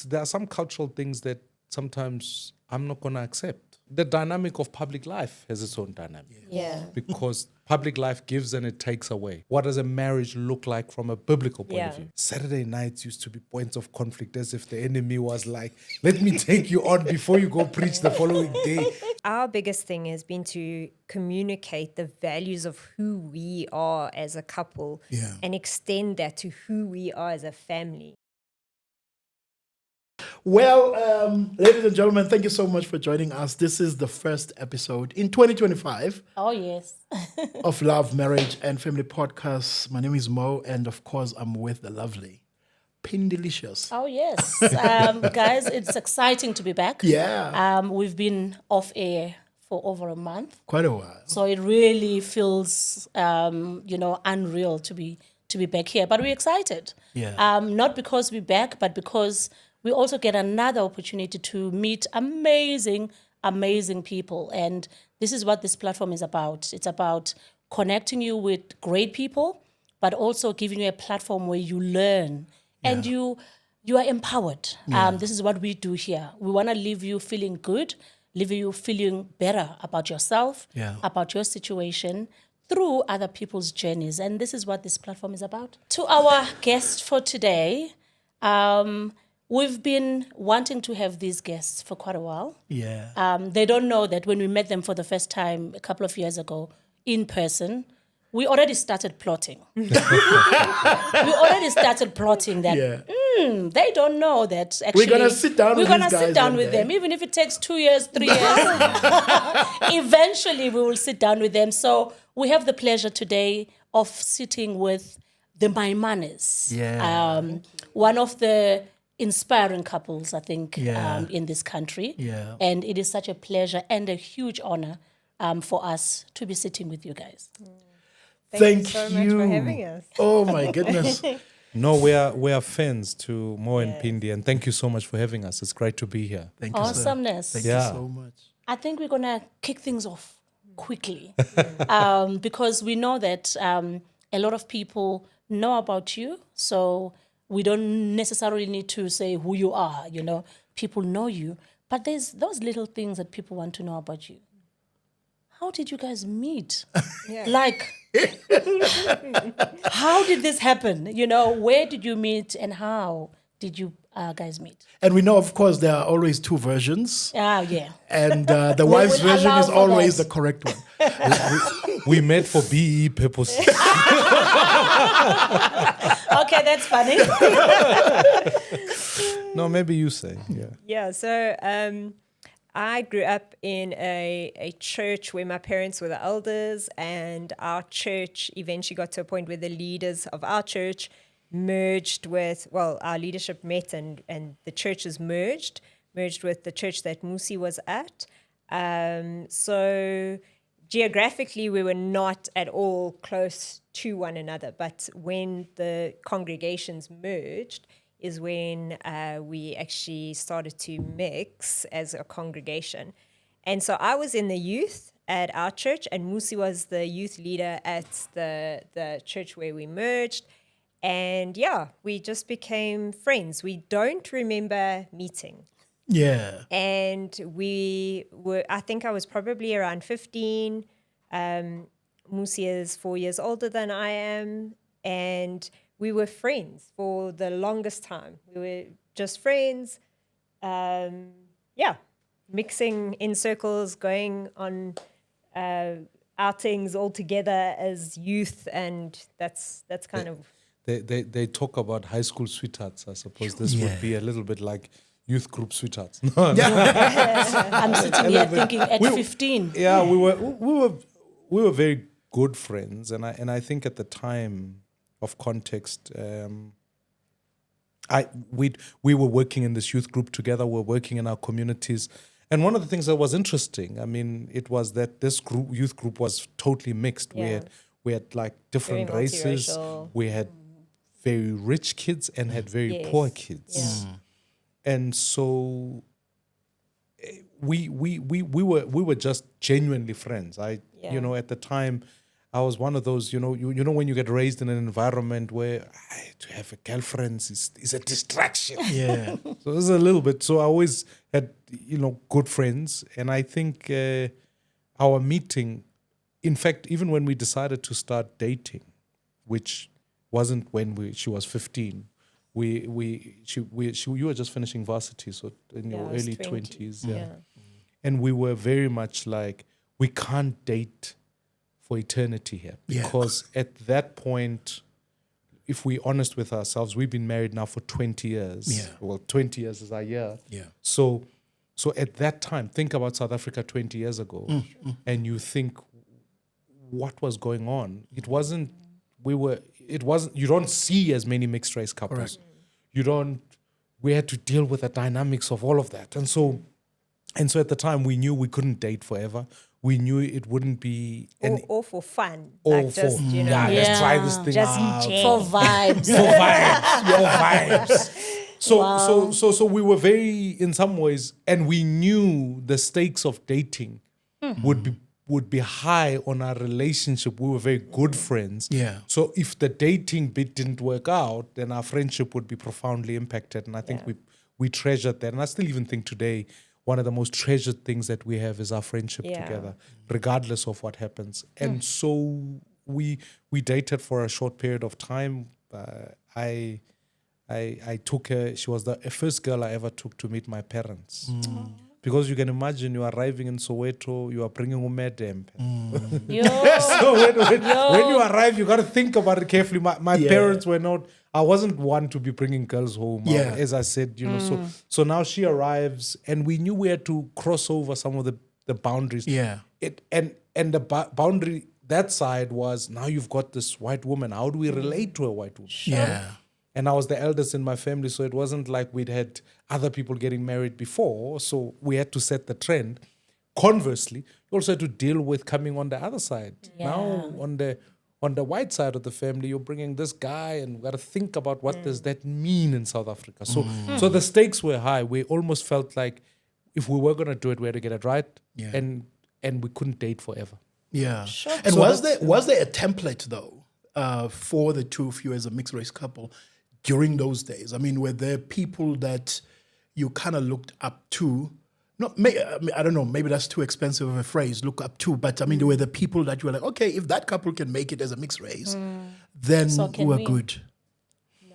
there are some cultural things that sometimes I'm not going to accept. The dynamic of public life has its own dynamic. Yeah. Because public life gives and it takes away. What does a marriage look like from a biblical point of view? Saturday nights used to be points of conflict, as if the enemy was like, let me take you on before you go preach the following day. Our biggest thing has been to communicate the values of who we are as a couple and extend that to who we are as a family. Well, ladies and gentlemen, thank you so much for joining us. This is the first episode in 2025 Oh, yes. of Love, Marriage and Family Podcast. My name is Mo, and of course, I'm with the lovely Pindelicious. Oh, yes. Guys, it's exciting to be back. Yeah. We've been off air for over a month. Quite a while. So it really feels, unreal to be back here. But we're excited. Yeah. Not because we're back, but because we also get another opportunity to meet amazing, amazing people. And this is what this platform is about. It's about connecting you with great people, but also giving you a platform where you learn and you are empowered. This is what we do here. We want to leave you feeling good, leave you feeling better about yourself, about your situation, through other people's journeys. And this is what this platform is about. To our guest for today, we've been wanting to have these guests for quite a while. Yeah. They don't know that when we met them for the first time a couple of years ago in person, we already started plotting. We already started plotting that they don't know that actually We're going to sit down with these guys. We're going to sit down one with day. them, even if it takes 2 years, 3 years. Eventually, we will sit down with them. So we have the pleasure today of sitting with the Maimanes. Yeah. One of the inspiring couples, I think, Yeah. in this country. Yeah. And it is such a pleasure and a huge honor for us to be sitting with you guys. Thank you so much for having us. Oh, my goodness. No, we are fans to Mo and Pindi, and thank you so much for having us. It's great to be here. Thank you, sir. Awesomeness. Thank you so much. I think we're going to kick things off quickly because we know that a lot of people know about you. So we don't necessarily need to say who you are, people know you. But there's those little things that people want to know about you. How did you guys meet? Like, how did this happen? Where did you meet and how did you guys meet? And we know, of course, there are always two versions. Yeah. And the wife's will version allow is for always that. the correct one. We met for BE purposes. Okay, that's funny. No, maybe you say. Yeah, so I grew up in a church where my parents were the elders, and our church eventually got to a point where the leaders of our church merged with, our leadership met and the churches merged with the church that Mmusi was at. So geographically, we were not at all close to one another, but when the congregations merged is when we actually started to mix as a congregation. And so I was in the youth at our church, and Mmusi was the youth leader at the church where we merged. And we just became friends. We don't remember meeting. Yeah. And I think I was probably around 15. Mmusi is 4 years older than I am. And we were friends for the longest time. We were just friends. Mixing in circles, going on outings all together as youth. And that's kind of... They talk about high school sweethearts. I suppose this would be a little bit like youth group sweethearts. I'm sitting here thinking at 15. Yeah, we were very good friends, and I think at the time of context, we were working in this youth group together. We were working in our communities, and one of the things that was interesting, it was that this youth group was totally mixed. Yeah. We had like different Very races. multiracial. We had very rich kids and had very poor kids. Yeah. And so we were just genuinely friends. At the time, I was one of those, you know, when you get raised in an environment where to have a girlfriend is a distraction. Yeah. So it was a little bit. So I always had, good friends. And I think our meeting, in fact, even when we decided to start dating, which wasn't when she was 15, you were just finishing varsity, so in your I was early 20. 20s. Yeah. And we were very much like, we can't date for eternity here. Yeah. Because at that point, if we're honest with ourselves, we've been married now for 20 years. Yeah. Well, 20 years is our year. Yeah. So at that time, think about South Africa 20 years ago, and you think, what was going on? You don't see as many mixed race couples. Correct. We had to deal with the dynamics of all of that. And so at the time, we knew we couldn't date forever. We knew it wouldn't be Or for fun. or Like just, for Mm. let's try this thing Just out. enjoy. For vibes. For vibes. So we were very, in some ways, and we knew the stakes of dating would be high on our relationship. We were very good friends. Yeah. So if the dating bit didn't work out, then our friendship would be profoundly impacted. And I think we treasured that. And I still even think today, one of the most treasured things that we have is our friendship together, regardless of what happens. And so we dated for a short period of time. I took her. She was the first girl I ever took to meet my parents. Because you can imagine, you are arriving in Soweto, you are bringing a madam. So when you arrive, you got to think about it carefully. My parents were not. I wasn't one to be bringing girls home. Yeah. As I said, So now she arrives, and we knew we had to cross over some of the boundaries. Yeah. And the boundary that side was, now you've got this white woman. How do we relate to a white woman? Yeah. And I was the eldest in my family, so it wasn't like we'd had other people getting married before. So we had to set the trend. Conversely, you also had to deal with coming on the other side. Now on the white side of the family, you're bringing this guy, and we got to think about what does that mean in South Africa. So the stakes were high. We almost felt like if we were going to do it, we had to get it right, and we couldn't date forever. Yeah. Sure. And So was there a template though for the two of you as a mixed race couple during those days? I mean, were there people that you kind of looked up to? I don't know, maybe that's too expensive of a phrase, look up to, but I mean, there were the people that you were like, okay, if that couple can make it as a mixed race, then So can we're we. good.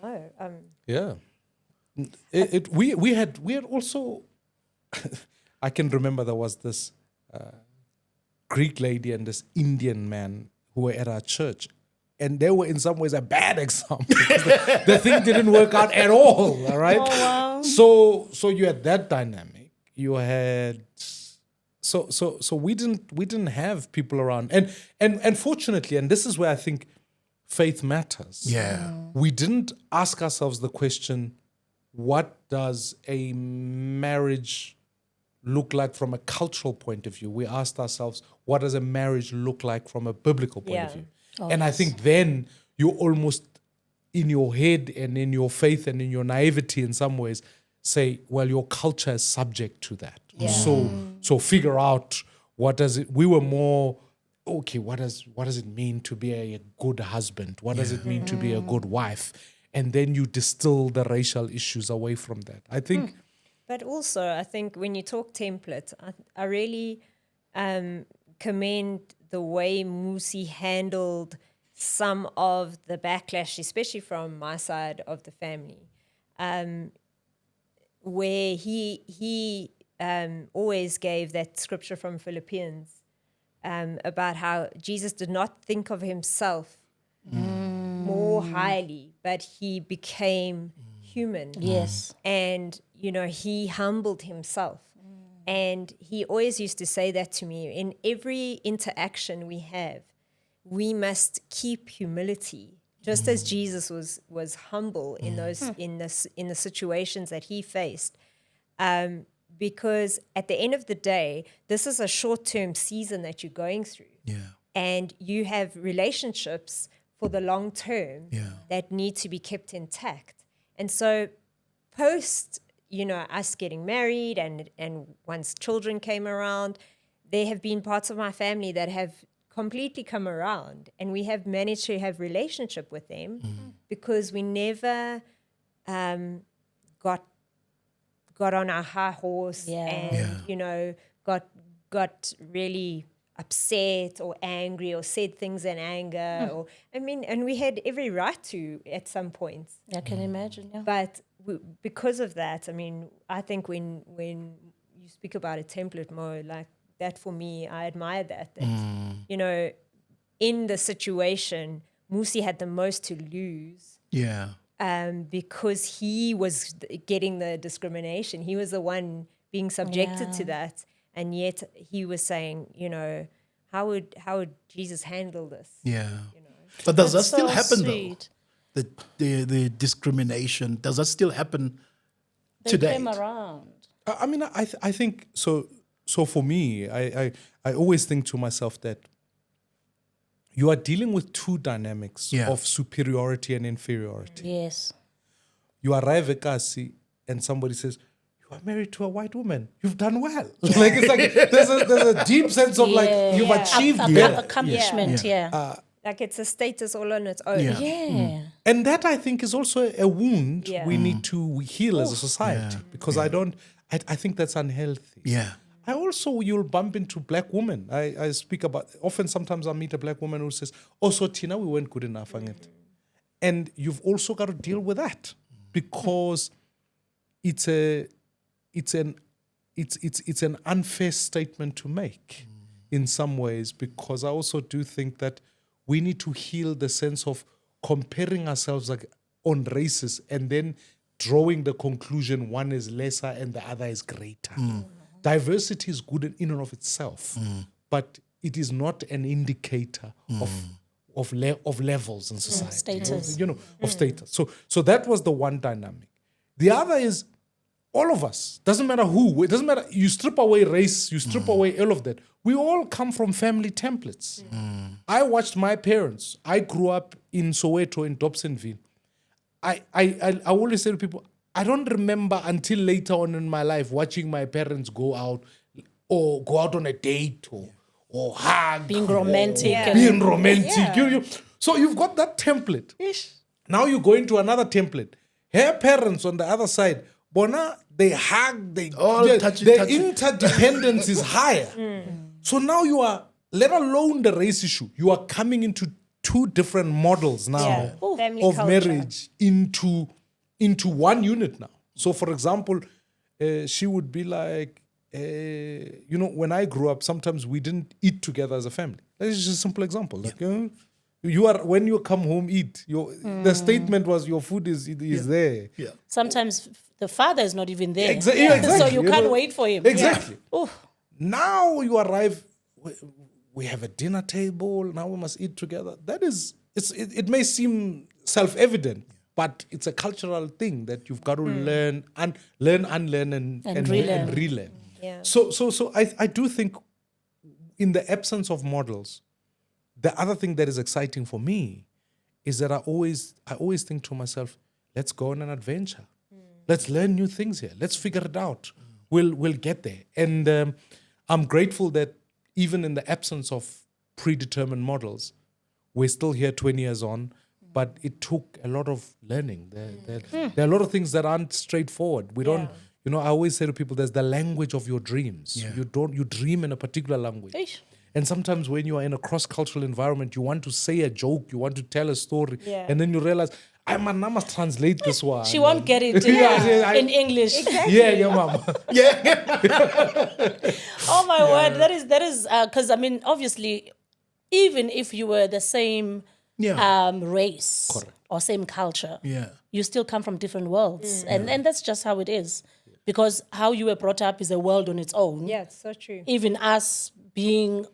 No. Yeah. We had also, I can remember there was this Greek lady and this Indian man who were at our church. And they were in some ways a bad example. Because the thing didn't work out at all right? Oh, wow. So you had that dynamic. You had so we didn't have people around. And fortunately, and this is where I think faith matters. Yeah. We didn't ask ourselves the question, what does a marriage look like from a cultural point of view? We asked ourselves, what does a marriage look like from a biblical point of Yeah. view? And I think then you almost, in your head and in your faith and in your naivety in some ways, say, well, your culture is subject to that. So figure out, what does it, we were more, okay, what does it mean to be a good husband? What does it mean to be a good wife? And then you distill the racial issues away from that. I think... But also, I think when you talk template, I really commend the way Mmusi handled some of the backlash, especially from my side of the family, where he always gave that scripture from Philippians about how Jesus did not think of himself more highly, but he became human. Yes. And, he humbled himself. And he always used to say that to me. In every interaction we have, we must keep humility, just as Jesus was humble in the situations that he faced. Because at the end of the day, this is a short-term season that you're going through. Yeah. And you have relationships for the long term that need to be kept intact. And so post, us getting married and once children came around, there have been parts of my family that have completely come around, and we have managed to have relationship with them because we never got on our high horse and you know got really upset or angry or said things in anger or and we had every right to at some points. I can imagine. Yeah. But because of that, I think when you speak about a template more like that, for me, I admire that you know, in the situation, Mmusi had the most to lose. Yeah. Because he was getting the discrimination. He was the one being subjected to that. And yet he was saying, you know, how would Jesus handle this? Yeah. You know? But does that That's still so happen sweet. though? The discrimination, does that still happen They today? came around. I think so. So for me, I always think to myself that you are dealing with two dynamics of superiority and inferiority. Yes. You arrive at Kasi and somebody says, "You are married to a white woman. You've done well." Like it's like there's a deep sense of like you've achieved better. Accomplishment. Like it's a status all on its own. Yeah. And that I think is also a wound we need to heal as a society because I think that's unhealthy. Yeah. You'll bump into black women. I speak about, often sometimes I meet a black woman who says, "Oh, so Tina, we weren't good enough." And you've also got to deal with that because it's an unfair statement to make in some ways, because I also do think that we need to heal the sense of comparing ourselves like on races and then drawing the conclusion one is lesser and the other is greater. Diversity is good in and of itself, but it is not an indicator of levels in society. Status. Of status. So that was the one dynamic. The other is all of us, doesn't matter who, it doesn't matter, you strip away race, you strip away all of that. We all come from family templates. I watched my parents. I grew up in Soweto, in Dobsonville. I always say to people, I don't remember until later on in my life watching my parents go out on a date or hug. Being romantic. Being romantic. So you've got that template. Now you go into another template. Her parents on the other side, Bona, they hug, their interdependence is higher. So now you are, let alone the race issue, you are coming into two different models now of marriage into one unit now. So for example, she would be like, when I grew up, sometimes we didn't eat together as a family. That's just a simple example. Like, when you come home, eat. The statement was your food is there. Yeah. Sometimes the father is not even there. Exactly. So you can't wait for him. Exactly. Now you arrive, we have a dinner table, now we must eat together. That is, it may seem self-evident, but it's a cultural thing that you've got to learn, unlearn, and relearn. Yeah. So I do think in the absence of models, the other thing that is exciting for me is that I always think to myself, let's go on an adventure. Let's learn new things here. Let's figure it out. We'll get there. And I'm grateful that even in the absence of predetermined models, we're still here 20 years on, but it took a lot of learning. There are a lot of things that aren't straightforward. We don't, I always say to people, there's the language of your dreams. Yeah. You dream in a particular language. And sometimes when you are in a cross-cultural environment, you want to say a joke, you want to tell a story, and then you realize, I must translate this one. She won't get it in English. Exactly. Yeah, mama. Oh my word, that is because obviously, even if you were the same race or same culture, you still come from different worlds, and that's just how it is. Because how you were brought up is a world on its own. Yeah, it's so true. Even us being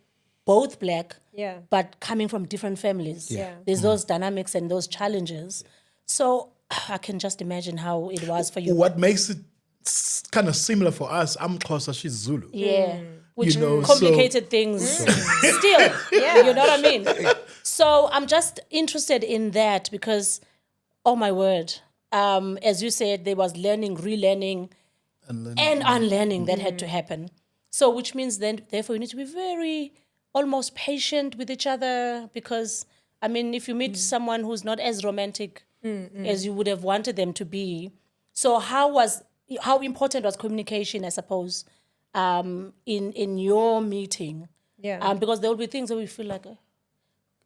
both black, Yeah. but coming from different families. Yeah. There's those dynamics and those challenges. So I can just imagine how it was for you. What makes it kind of similar for us, I'm Xhosa, she's Zulu. Yeah. Which so- complicated things still. You know what I mean? So I'm just interested in that because, oh my word, as you said, there was learning, relearning, and unlearning that had to happen. So which means then, therefore, you need to be very almost patient with each other? Because, I mean, if you meet someone who's not as romantic as you would have wanted them to be, so how important was communication, I suppose, in your meeting? Yeah. Because there will be things that we feel like,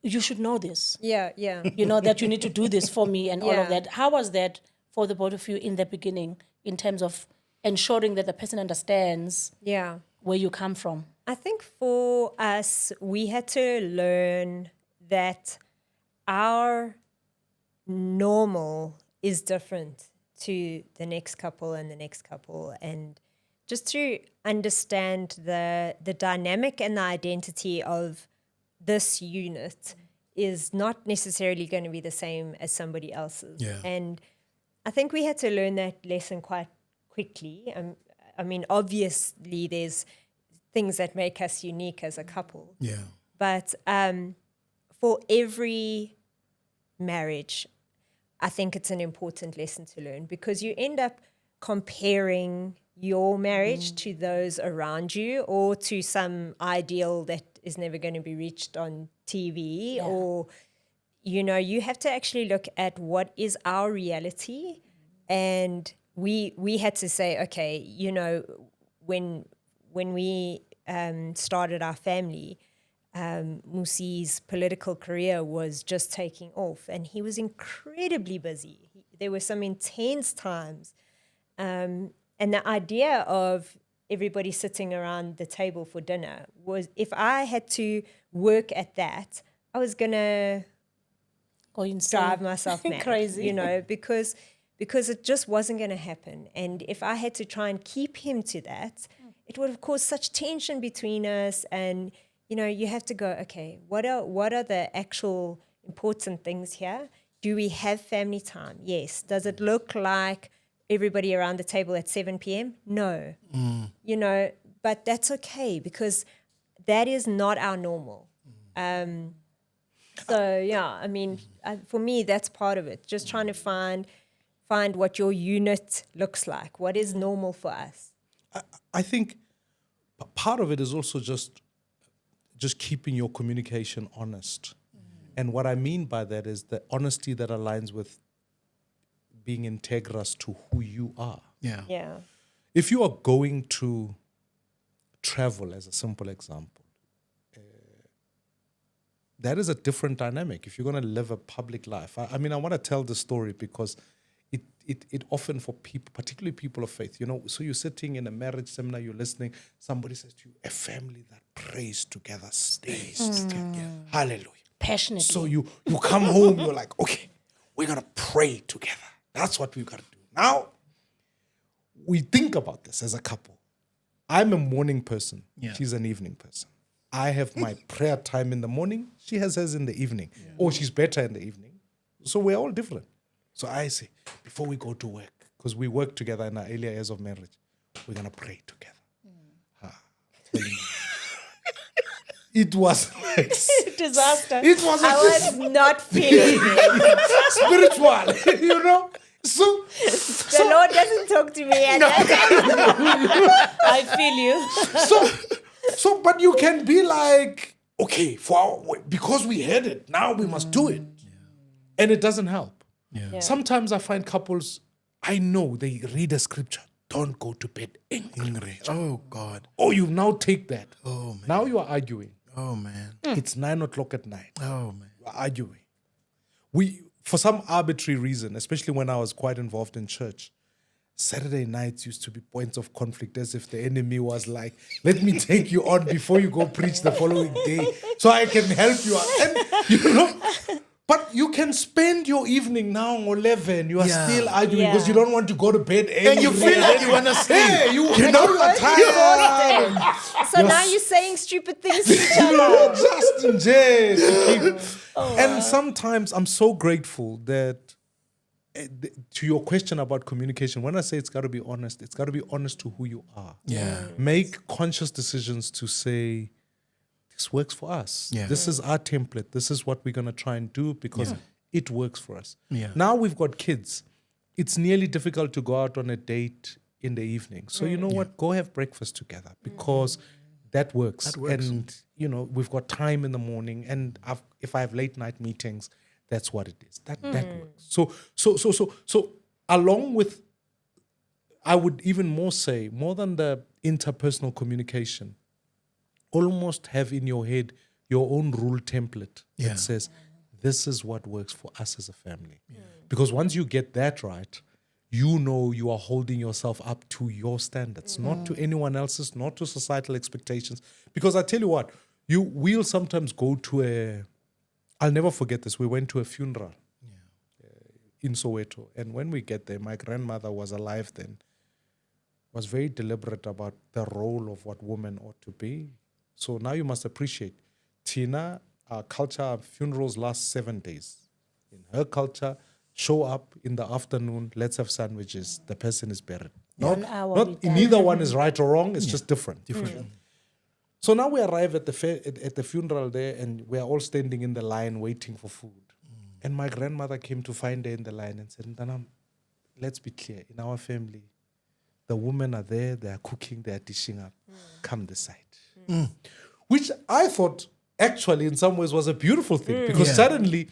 you should know this. Yeah, yeah. You know, that you need to do this for me and all Yeah. of that. How was that for the both of you in the beginning in terms of ensuring that the person understands Yeah. where you come from? I think for us, we had to learn that our normal is different to the next couple and the next couple, and just to understand the dynamic and the identity of this unit is not necessarily going to be the same as somebody else's. Yeah. And I think we had to learn that lesson quite quickly. I mean, obviously, there's things that make us unique as a couple. Yeah. But for every marriage, I think it's an important lesson to learn, because you end up comparing your marriage to those around you, or to some ideal that is never going to be reached on TV, or, you know, you have to actually look at what is our reality. And we had to say, okay, you know, when we started our family, Mmusi's political career was just taking off, and he was incredibly busy. There were some intense times. And the idea of everybody sitting around the table for dinner was, if I had to work at that, I was going to Go insane. drive myself mad. Crazy. You know, because it just wasn't going to happen. And if I had to try and keep him to that, it would have caused such tension between us. And, you know, you have to go, okay, what are the actual important things here? Do we have family time? Yes. Does it look like everybody around the table at 7 p.m.? No. You know, but that's okay, because that is not our normal. So, yeah, I mean, for me, that's part of it. Just trying to find what your unit looks like. What is normal for us? I think part of it is also just keeping your communication honest. And what I mean by that is the honesty that aligns with being integrous to who you are. Yeah. Yeah. If you are going to travel, as a simple example, that is a different dynamic. If you're going to live a public life, I mean, I want to tell the story because it often, for people, particularly people of faith, you know, so you're sitting in a marriage seminar, you're listening, somebody says to you, a family that prays together stays together. Hallelujah. Passionately. So you come home, you're like, okay, we're going to pray together. That's what we've got to do. Now, we think about this as a couple. I'm a morning person. Yeah. She's an evening person. I have my prayer time in the morning. She has hers in the evening. Or she's better in the evening. So we're all different. So I say, before we go to work, because we work together in our earlier years of marriage, we're going to pray together. It was like disaster. It was I was not feeling it. spiritual, you know. So The Lord doesn't talk to me at that time. I feel you. so, but you can be like, okay, because we heard it, now we must do it, and it doesn't help. Yeah. Sometimes I find couples, I know they read a scripture, don't go to bed angry. Oh, God. Oh, you now take that. Oh, man. Now you are arguing. Oh, man. It's 9:00 at night. Oh, man. We're arguing. For some arbitrary reason, especially when I was quite involved in church, Saturday nights used to be points of conflict, as if the enemy was like, let me take you on before you go preach the following day so I can help you out. And, you know, but you can spend your evening now 11, you are Yeah. still arguing because you don't want to go to bed angry. And you feel like you want to sleep. Hey, you know you are tired. So now you're saying stupid things to each other. You're just in jail. And sometimes I'm so grateful that, to your question about communication, when I say it's got to be honest to who you are. Yeah. Make conscious decisions to say, this works for us. Yeah. This is our template. This is what we're going to try and do because it works for us. Yeah. Now we've got kids. It's nearly difficult to go out on a date in the evening. So you know what? Go have breakfast together because that works. That works. And, you know, we've got time in the morning, and if I have late night meetings, that's what it is. That works. So along with, I would even more say, more than the interpersonal communication, almost have in your head your own rule template Yeah. that says, this is what works for us as a family. Because once you get that right, you know you are holding yourself up to your standards, not to anyone else's, not to societal expectations. Because I tell you what, we'll sometimes go to I'll never forget this. We went to a funeral in Soweto. And when we get there, my grandmother was alive then, was very deliberate about the role of what women ought to be. So now you must appreciate, Tina, our culture, our funerals last 7 days. In her culture, show up in the afternoon, let's have sandwiches, the person is buried. Neither one is right or wrong, it's just different. So now we arrive at the funeral there, and we are all standing in the line waiting for food. And my grandmother came to find her in the line and said, Ntanam, let's be clear, in our family, the women are there, they are cooking, they are dishing up. Come this side. Which I thought actually in some ways was a beautiful thing, because suddenly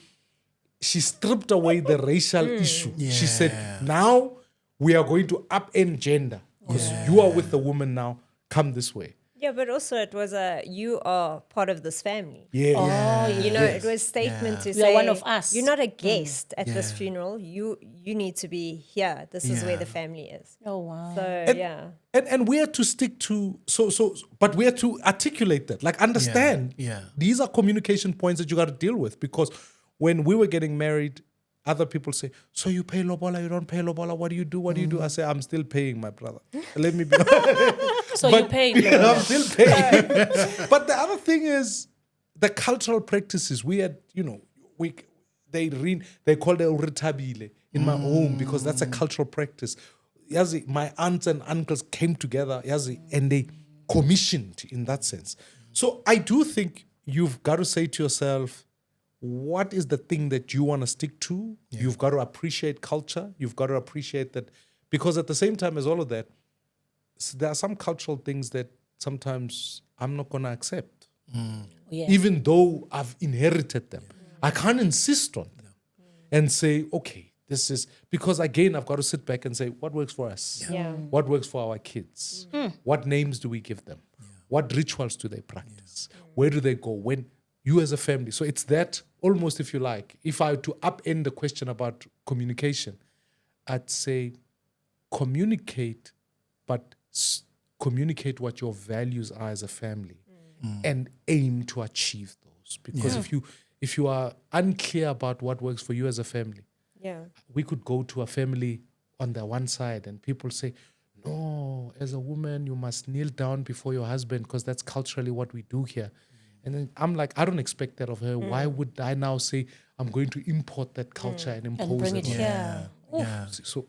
she stripped away the racial issue. She said, now we are going to upend gender, because you are with the woman now, come this way. Yeah, but also it was you are part of this family. Yeah. It was statement to You say, are one of us. you're not a guest at this funeral. You need to be here. This is where the family is. Oh, wow. So, And we are to stick to, but we are to articulate that, like understand. These are communication points that you got to deal with, because when we were getting married, other people say, so you pay lobola, you don't pay lobola, what do you do? What do you do? I say, I'm still paying, my brother. Let me be So you pay. I'm still paying. But the other thing is the cultural practices. We had, they call it uritabile in my home, because that's a cultural practice. Yazi, my aunts and uncles came together, yazi, and they commissioned in that sense. So I do think you've got to say to yourself, what is the thing that you want to stick to? You've got to appreciate culture. You've got to appreciate that, because at the same time as all of that, there are some cultural things that sometimes I'm not going to accept, even though I've inherited them. I can't insist on them and say, okay, this is, because again, I've got to sit back and say, what works for us? What works for our kids? What names do we give them? What rituals do they practice? Where do they go? When you as a family. So it's that almost, if you like, if I were to upend the question about communication, I'd say communicate, but communicate what your values are as a family and aim to achieve those. Because if you are unclear about what works for you as a family, we could go to a family on the one side and people say, no, as a woman, you must kneel down before your husband because that's culturally what we do here. And then I'm like, I don't expect that of her. Why would I now say I'm going to import that culture and impose And bring it on here. Yeah. So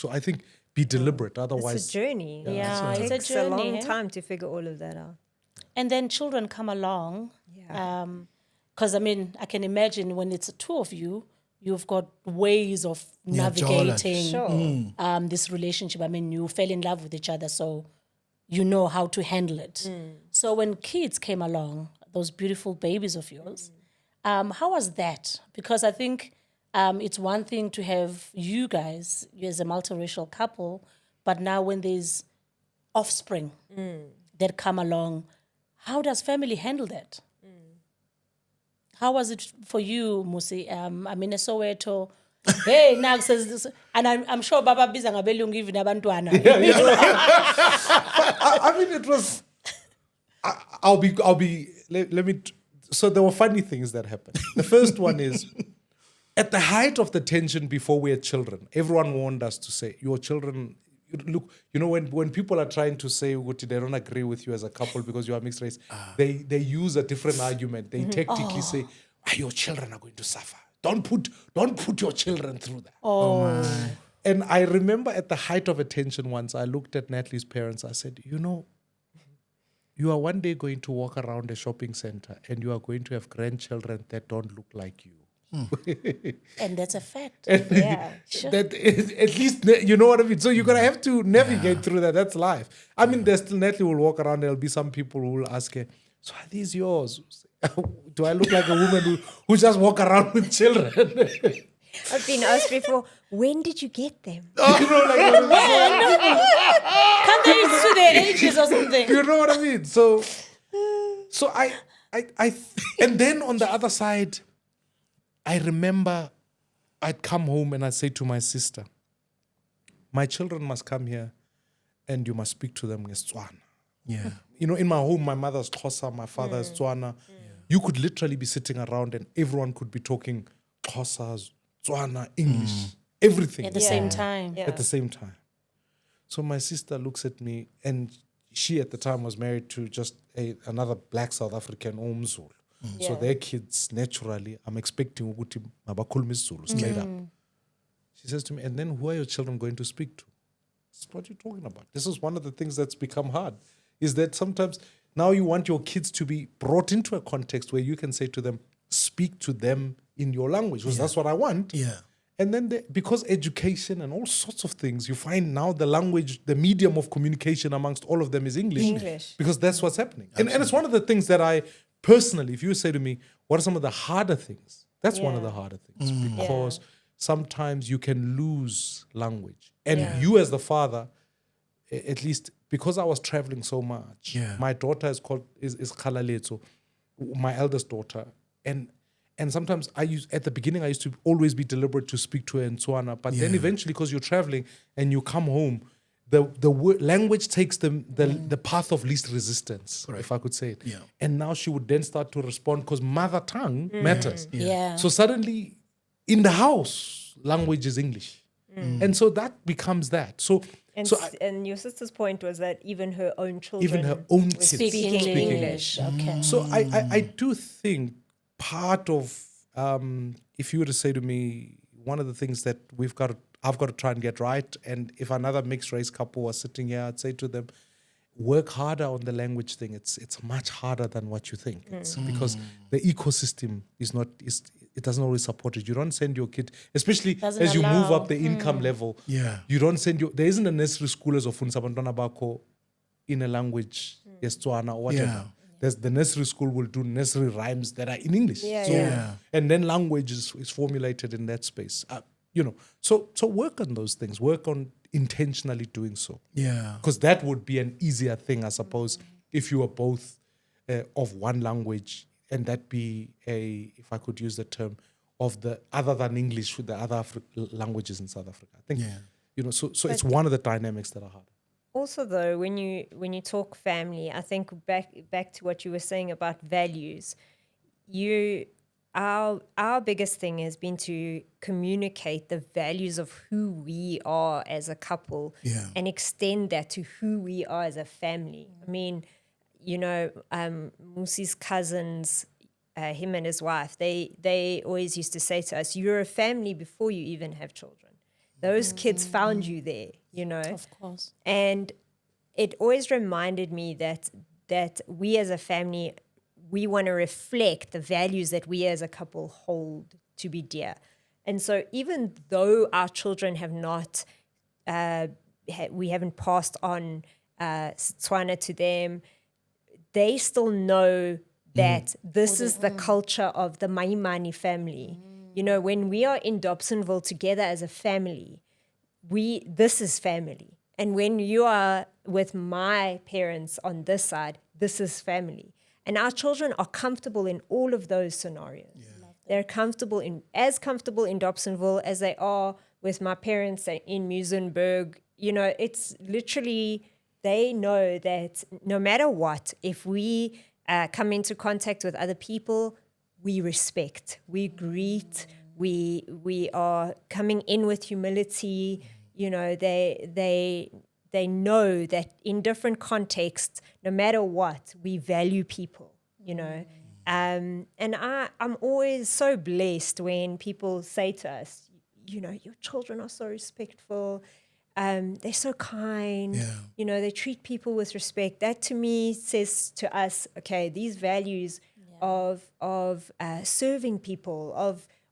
I think be deliberate. Otherwise, it's a journey. Yeah, It it's a takes journey. a long time to figure all of that out. And then children come along. Yeah. Because, I can imagine when it's two of you, you've got ways of Yeah, navigating Sure. this relationship. You fell in love with each other, so you know how to handle it. So when kids came along, those beautiful babies of yours, how was that? Because I think it's one thing to have you guys as a multiracial couple, but now when there's offspring that come along, how does family handle that? How was it for you, Mmusi? I'm in a Soweto. Hey, now says this, and I'm sure Baba Biza ngabelungu even abantwana. I mean, it was. I'll be. Let me. So there were funny things that happened. The first one is, at the height of the tension before we had children, everyone warned us to say, your children. Look, when people are trying to say they don't agree with you as a couple because you are mixed race, they use a different argument. They tactically say, your children are going to suffer. Don't put your children through that. And I remember at the height of attention once, I looked at Natalie's parents. I said, you are one day going to walk around a shopping center and you are going to have grandchildren that don't look like you. And that's a fact. Yeah. That is, at least, you know what I mean? So you're going to have to navigate through that. That's life. I mean, there's still, Natalie will walk around. There'll be some people who will ask her, so are these yours? Do I look like a woman who just walk around with children? I've been asked before, when did you get them? You know, Can't they to their ages or something? you know what I mean? So and then on the other side, I remember I'd come home and I'd say to my sister, my children must come here and you must speak to them in Tswana. Yeah. You know, in my home, my mother's Xhosa, my father's Tswana. You could literally be sitting around and everyone could be talking Xhosa, Tswana, English, everything. At the same time. Yeah. At the same time. So my sister looks at me, and she at the time was married to just another black South African, Mmusi. So Yeah. their kids, naturally, I'm expecting ukuthi mabakhuluma isiZulu straight up. She says to me, and then who are your children going to speak to? This is what you're talking about. This is one of the things that's become hard, is that sometimes now you want your kids to be brought into a context where you can say to them, speak to them in your language, because that's what I want. Yeah. And then because education and all sorts of things, you find now the language, the medium of communication amongst all of them is English. English. Because that's what's happening. And it's one of the things that I personally, if you say to me, what are some of the harder things? That's one of the harder things, because sometimes you can lose language. And you as the father, at least because I was traveling so much, my daughter is Khalaletso, my eldest daughter. And sometimes at the beginning, I used to always be deliberate to speak to her in Tswana. But then eventually, because you're traveling and you come home, the language takes the path of least resistance, if I could say it. Yeah. And now she would then start to respond because mother tongue matters. Yeah. So suddenly, in the house, language is English. And so that becomes that. And your sister's point was that even her own children Even her own were kids speaking speak English. Okay. So I do think part of, if you were to say to me, one of the things that I've got to try and get right, and if another mixed race couple was sitting here, I'd say to them, work harder on the language thing. It's much harder than what you think. It's because the ecosystem it doesn't always support it. You don't send your kid, especially Doesn't as you move allow. up the income level. Yeah. You don't send there isn't a nursery school as ofundisa abantwana bakho in a language, Tswana or whatever. Yeah. There's the nursery school will do nursery rhymes that are in English. Yeah, So- yeah. And then language is formulated in that space. So work on those things. Work on intentionally doing so. Yeah. Because that would be an easier thing, I suppose, if you were both of one language, and that be if I could use the term, of the other than English with the other languages in South Africa. I think, so it's one of the dynamics that are hard. Also, though, when you talk family, I think back to what you were saying about values. Our biggest thing has been to communicate the values of who we are as a couple, and extend that to who we are as a family. I mean, Mmusi's cousins, him and his wife, they always used to say to us, "You're a family before you even have children. Those kids found you there." Of course. And it always reminded me that we as a family, we want to reflect the values that we as a couple hold to be dear. And so even though our children have not, we haven't passed on Tswana to them, they still know that this is the culture of the Maimane family. When we are in Dobsonville together as a family, this is family. And when you are with my parents on this side, this is family. And our children are comfortable in all of those scenarios. They're as comfortable in Dobsonville as they are with my parents in Muizenberg. It's literally, they know that no matter what, if we come into contact with other people, we respect, we greet, we are coming in with humility. They know that in different contexts, no matter what, we value people, And I'm always so blessed when people say to us, your children are so respectful. They're so kind. They treat people with respect. That to me says to us, okay, these values of serving people,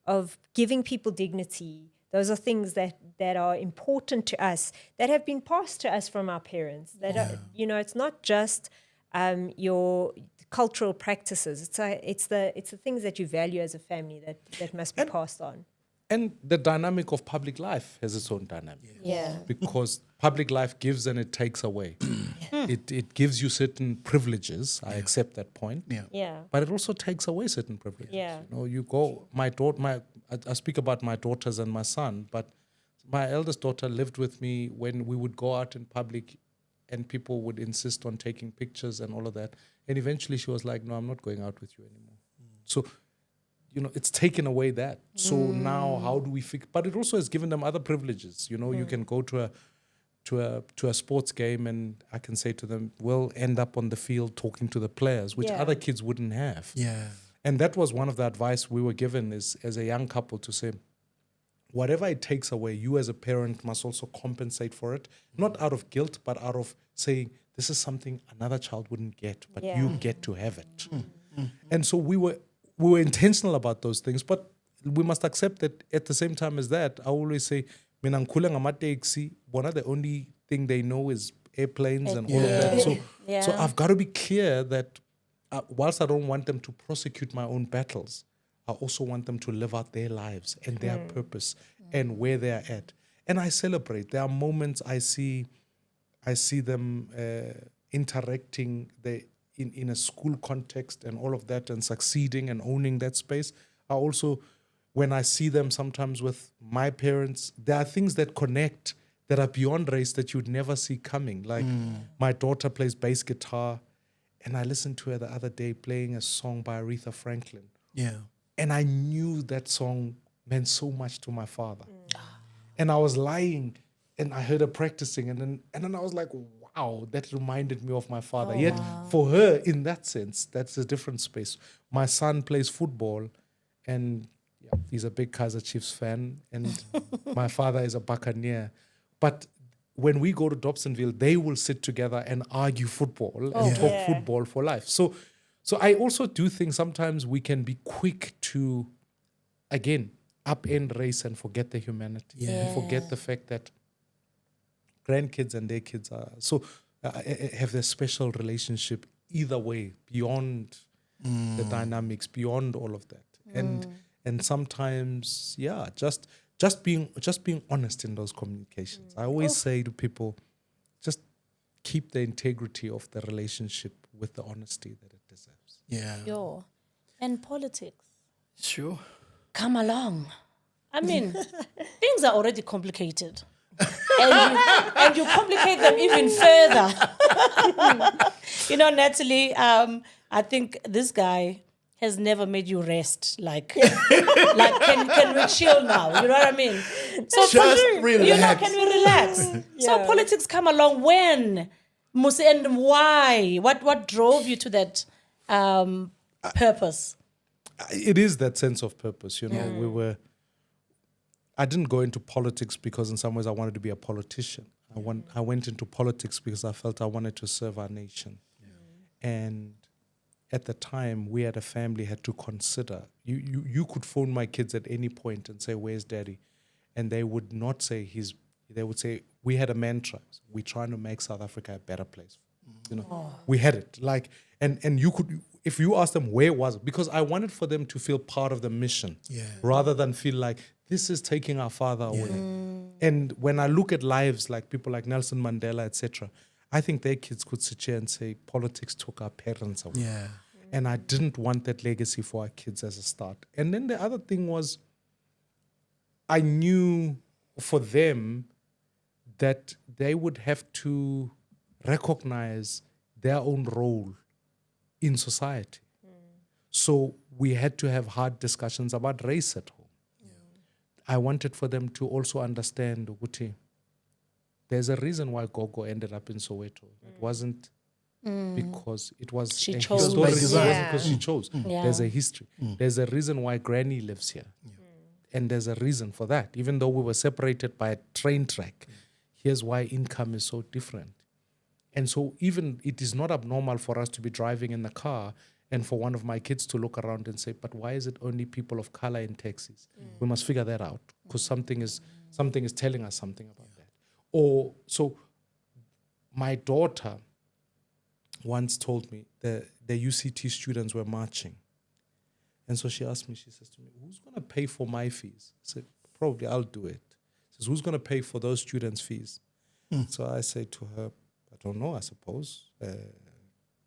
of giving people dignity. Those are things that are important to us, that have been passed to us from our parents. That are, it's not just your cultural practices. It's the things that you value as a family that must be passed on. And the dynamic of public life has its own dynamic. Yeah. Because public life gives and it takes away. It gives you certain privileges. I accept that point. Yeah. But it also takes away certain privileges. Yeah. You go, I speak about my daughters and my son, but my eldest daughter lived with me when we would go out in public and people would insist on taking pictures and all of that. And eventually she was like, no, I'm not going out with you anymore. So, it's taken away that. So now how do we fix? But it also has given them other privileges. You can go to a sports game and I can say to them, we'll end up on the field talking to the players, which other kids wouldn't have. Yeah. And that was one of the advice we were given is as a young couple to say, whatever it takes away, you as a parent must also compensate for it, not out of guilt, but out of saying, this is something another child wouldn't get, but you get to have it. And so we were intentional about those things, but we must accept that at the same time as that, I always say, mina ngikhule ngamateksi, bona the only thing they know is airplanes and all of that. So I've got to be clear that whilst I don't want them to prosecute my own battles, I also want them to live out their lives and their purpose and where they are at. And I celebrate. There are moments I see them interacting in a school context and all of that and succeeding and owning that space. I also, when I see them sometimes with my parents, there are things that connect that are beyond race that you'd never see coming. Like my daughter plays bass guitar and I listened to her the other day playing a song by Aretha Franklin. Yeah. And I knew that song meant so much to my father. And I was lying and I heard her practicing and then I was like, wow, that reminded me of my father. Yet for her, in that sense, that's a different space. My son plays football and he's a big Kaizer Chiefs fan and my father is a Buccaneer. But when we go to Dobsonville, they will sit together and argue football and talk football for life. So I also do think sometimes we can be quick to, again, upend race and forget the humanity and forget the fact that grandkids and their kids have their special relationship either way, beyond the dynamics, beyond all of that. And sometimes, just being honest in those communications. I always say to people, just keep the integrity of the relationship with the honesty that it deserves. Yeah. And politics. Sure. Come along. I mean, things are already complicated. and you complicate them even further. Natalie, I think this guy has never made you rest. Like can we chill now? You know what I mean? So just relax. Can we relax? So politics come along when? Mmusi, and why? What drove you to that purpose? It is that sense of purpose, I didn't go into politics because in some ways I wanted to be a politician. I went into politics because I felt I wanted to serve our nation. And at the time, we had a family had to consider. You could phone my kids at any point and say, where's daddy? And they would not say they would say, we had a mantra. We're trying to make South Africa a better place. We had it. And you could, if you ask them, where was it? Because I wanted for them to feel part of the mission rather than feel like this is taking our father away. And when I look at lives like people like Nelson Mandela, etc., I think their kids could sit here and say, politics took our parents away. Yeah. And I didn't want that legacy for our kids as a start. And then the other thing was, I knew for them that they would have to recognize their own role in society. So we had to have hard discussions about race at home. I wanted for them to also understand, Uguti, there's a reason why Gogo ended up in Soweto. It wasn't because it was She a chose. historic reason. It wasn't Yeah. because she chose. Yeah. There's a history. There's a reason why Granny lives here. And there's a reason for that. Even though we were separated by a train track, here's why income is so different. And so even it is not abnormal for us to be driving in the car and for one of my kids to look around and say, but why is it only people of color in taxis? We must figure that out, because something is telling us something about that. Or so my daughter once told me the UCT students were marching. And so she asked me, she says to me, who's going to pay for my fees? I said, probably I'll do it. She says, who's going to pay for those students' fees? So I say to her, I don't know, I suppose.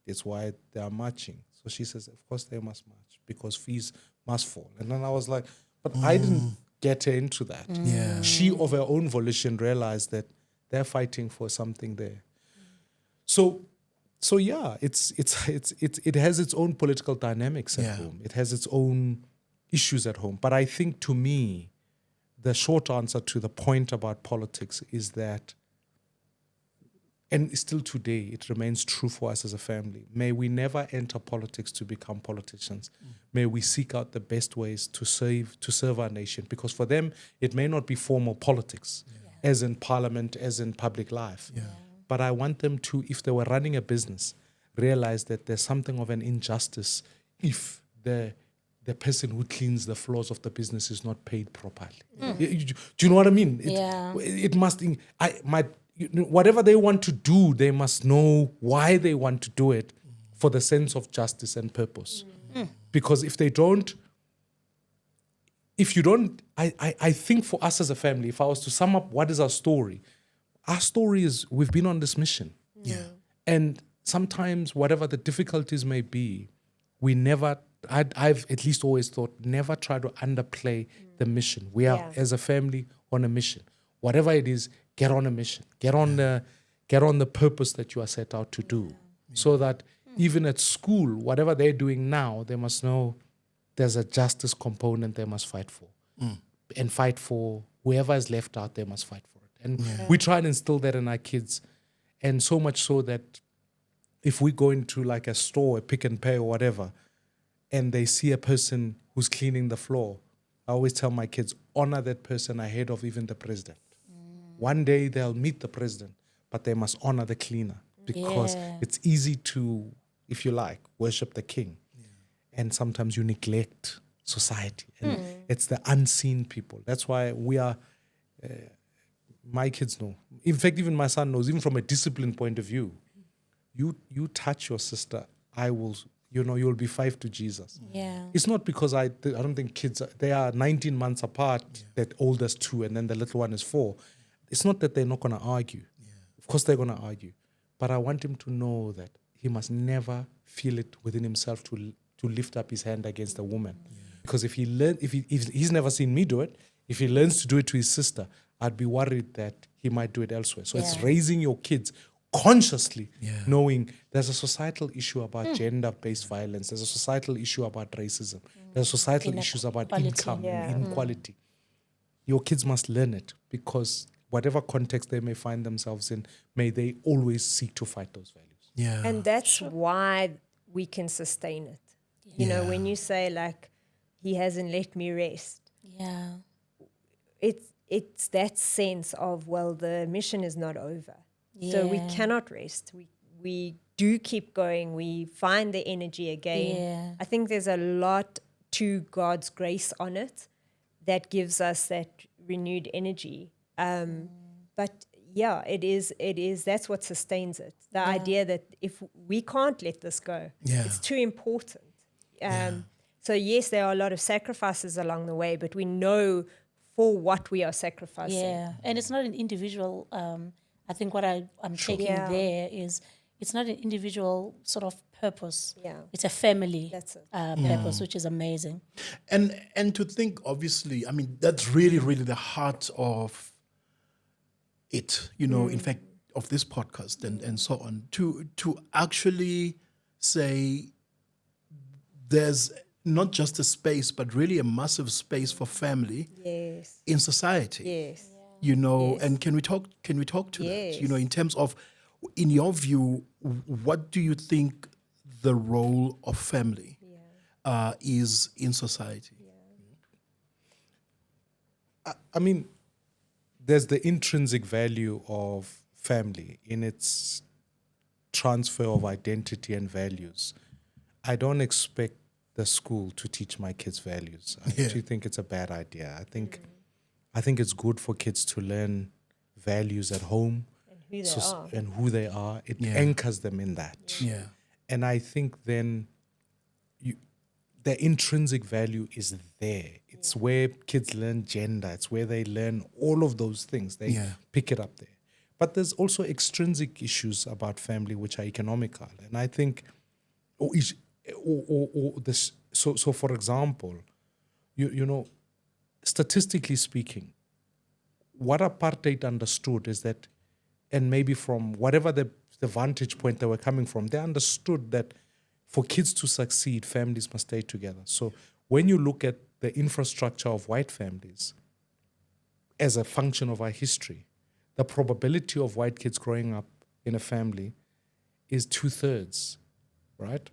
It's why they are marching. So she says, of course they must march because fees must fall. And then I was like, but I didn't get her into that. Yeah. She, of her own volition, realized that they're fighting for something there. So yeah, it has its own political dynamics at home. It has its own issues at home. But I think, to me, the short answer to the point about politics is that, and still today, it remains true for us as a family. May we never enter politics to become politicians. May we seek out the best ways to serve our nation. Because for them, it may not be formal politics, as in parliament, as in public life. But I want them to, if they were running a business, realize that there's something of an injustice if the person who cleans the floors of the business is not paid properly. Do you know what I mean? It must. Whatever they want to do, they must know why they want to do it, for the sense of justice and purpose. Because if you don't, I think for us as a family, if I was to sum up what is our story is we've been on this mission. And sometimes, whatever the difficulties may be, we never, I've at least always thought, never try to underplay the mission. We are, as a family, on a mission. Whatever it is, get on a mission. Get on the purpose that you are set out to do. So that even at school, whatever they're doing now, they must know there's a justice component they must fight for. And fight for whoever is left out, they must fight for it. And we try and instill that in our kids. And so much so that if we go into like a store, a Pick and Pay or whatever, and they see a person who's cleaning the floor, I always tell my kids, honor that person ahead of even the president. One day they'll meet the president, but they must honor the cleaner, because it's easy to, if you like, worship the king. And sometimes you neglect society. And it's the unseen people. That's why we are, my kids know. In fact, even my son knows, even from a discipline point of view, you touch your sister, I will, you'll be 5 to Jesus. It's not because I don't think kids, they are 19 months apart, that oldest 2 and then the little one is 4. It's not that they're not going to argue. Of course they're going to argue. But I want him to know that he must never feel it within himself to lift up his hand against a woman. Because if he's never seen me do it, if he learns to do it to his sister, I'd be worried that he might do it elsewhere. So it's raising your kids consciously, knowing there's a societal issue about gender-based violence, there's a societal issue about racism, there's societal issues about income and inequality. Your kids must learn it, because whatever context they may find themselves in, may they always seek to fight those values. And that's why we can sustain it. You know, when you say, like, he hasn't let me rest. It's that sense of, well, the mission is not over. So we cannot rest. We do keep going. We find the energy again. I think there's a lot to God's grace on it that gives us that renewed energy. But yeah, it is, that's what sustains it. The idea that if we can't let this go, it's too important. So yes, there are a lot of sacrifices along the way, but we know for what we are sacrificing. And it's not an individual, I think what I'm taking there is, it's not an individual sort of purpose. It's a family purpose, which is amazing. And to think, obviously, I mean, that's really, really the heart of it, in fact, of this podcast and so on, to actually say there's not just a space, but really a massive space for family in society. And can we talk to that? In terms of, in your view, what do you think the role of family is in society? I mean, there's the intrinsic value of family in its transfer of identity and values. I don't expect the school to teach my kids values. I actually think it's a bad idea. I think it's good for kids to learn values at home and who they are. It anchors them in that. Yeah. And I think then the intrinsic value is there. It's where kids learn gender. It's where they learn all of those things. They pick it up there. But there's also extrinsic issues about family which are economical. And I think, so for example, you know, statistically speaking, what apartheid understood is that, and maybe from whatever the vantage point they were coming from, they understood that for kids to succeed, families must stay together. So when you look at the infrastructure of white families as a function of our history, the probability of white kids growing up in a family is 2/3, right?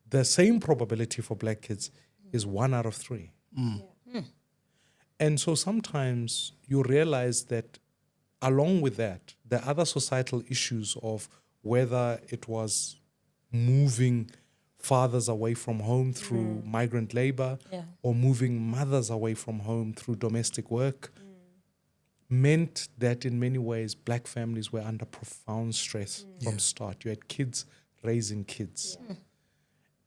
The same probability for black kids is 1 out of 3. And so sometimes you realize that along with that, the other societal issues of whether it was moving fathers away from home through migrant labor or moving mothers away from home through domestic work meant that in many ways black families were under profound stress from start. You had kids raising kids.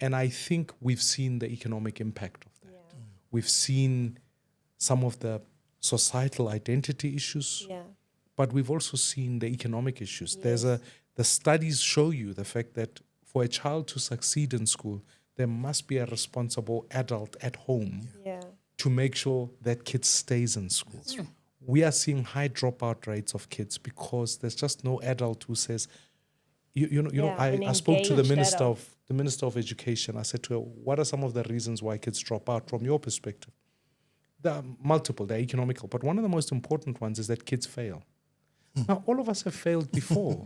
And I think we've seen the economic impact of that. We've seen some of the societal identity issues, but we've also seen the economic issues. The studies show you the fact that for a child to succeed in school, there must be a responsible adult at home to make sure that kid stays in school. We are seeing high dropout rates of kids because there's just no adult who says, I spoke to the minister of education. I said to her, what are some of the reasons why kids drop out from your perspective? There are multiple, they're economical, but one of the most important ones is that kids fail. Now, all of us have failed before.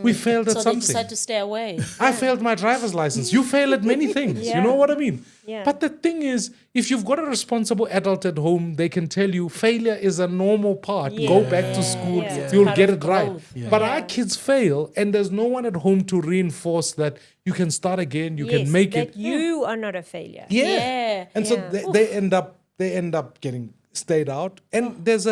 We failed at So something. they decide to stay away. I failed my driver's license. You fail at many things. You know what I mean? Yeah. But the thing is, if you've got a responsible adult at home, they can tell you failure is a normal part. Go back to school. You'll Part get of it right. growth. But our kids fail, and there's no one at home to reinforce that you can start again, you can make that it. you are not a failure. Yeah. And so they end up getting stayed out. And there's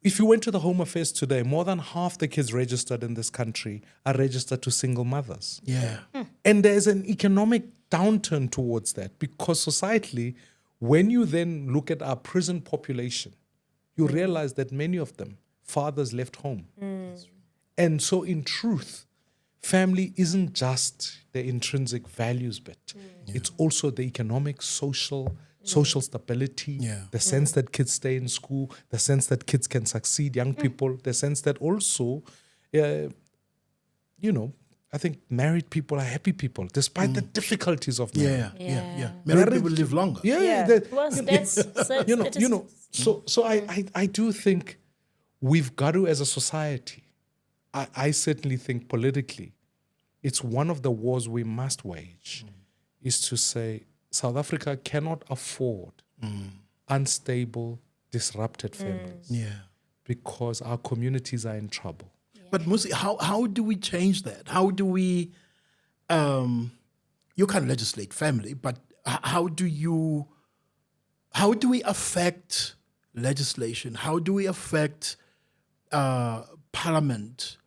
if you went to the Home Affairs today, more than half the kids registered in this country are registered to single mothers. Yeah. And there's an economic downturn towards that because societally, when you then look at our prison population, you realize that many of them, fathers left home. And so in truth, family isn't just the intrinsic values bit. It's also the economic, social stability, the sense that kids stay in school, the sense that kids can succeed, young people, the sense that also, I think married people are happy people, despite the difficulties of marriage. Yeah. Married people live longer. Well, So I do think we've got to, as a society, I certainly think politically, it's one of the wars we must wage, is to say, South Africa cannot afford unstable, disrupted families because our communities are in trouble. But Mmusi, how do we change that? How do we, you can't legislate family, but how do we affect legislation? How do we affect parliament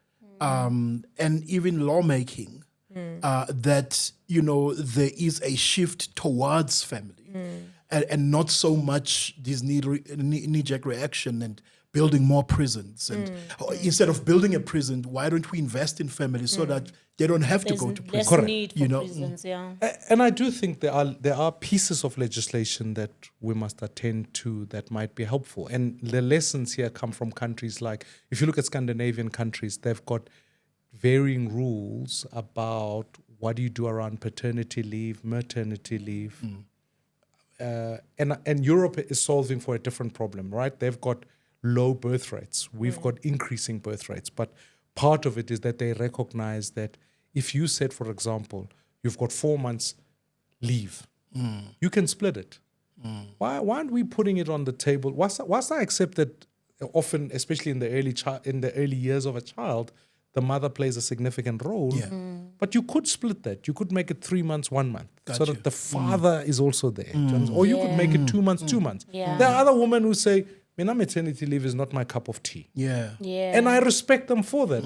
and even lawmaking that, there is a shift towards family and not so much this knee-jerk reaction and building more prisons. And instead of building a prison, why don't we invest in families so that they don't have to go to prison? Less need for prisons, And I do think there are pieces of legislation that we must attend to that might be helpful. And the lessons here come from countries like, if you look at Scandinavian countries, they've got varying rules about what do you do around paternity leave, maternity leave. And Europe is solving for a different problem, right? They've got low birth rates. We've got increasing birth rates. But part of it is that they recognize that if you said, for example, you've got 4 months leave, you can split it. Why aren't we putting it on the table? Whilst I accept that often, especially in the early years of a child, the mother plays a significant role. Yeah. But you could split that. You could make it 3 months, 1 month, so Gotcha. that the father is also there. Do you understand? Or you could make it 2 months, 2 months. Yeah. There are other women who say, "Mina, maternity leave is not my cup of tea." Yeah. Yeah. And I respect them for that.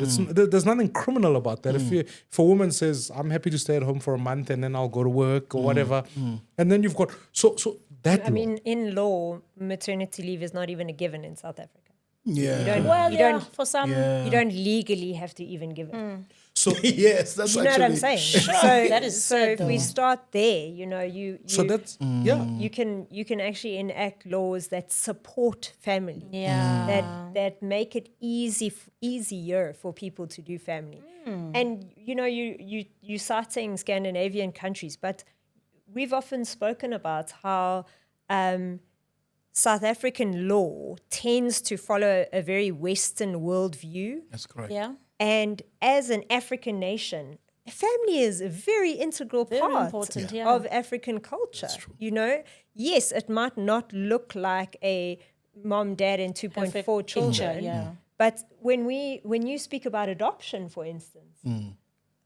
There's nothing criminal about that. If a woman says, "I'm happy to stay at home for a month and then I'll go to work or whatever," and then you've got so that I mean, in law, maternity leave is not even a given in South Africa. Yeah. Well, You yeah, don't- for some. Yeah. You don't legally have to even give it. so Yes, that's You know what I'm actually. saying? That is so. sad, If we though. start there, you so that's yeah. you can actually enact laws that support family. Yeah. That make it easier for people to do family. And you citing Scandinavian countries, but we've often spoken about how South African law tends to follow a very Western worldview. That's correct. Yeah. And as an African nation, family is a very integral Very part important, yeah. of African culture. Yes, it might not look like a mom, dad, and 2.4 Perfect children. picture, yeah. But when you speak about adoption, for instance,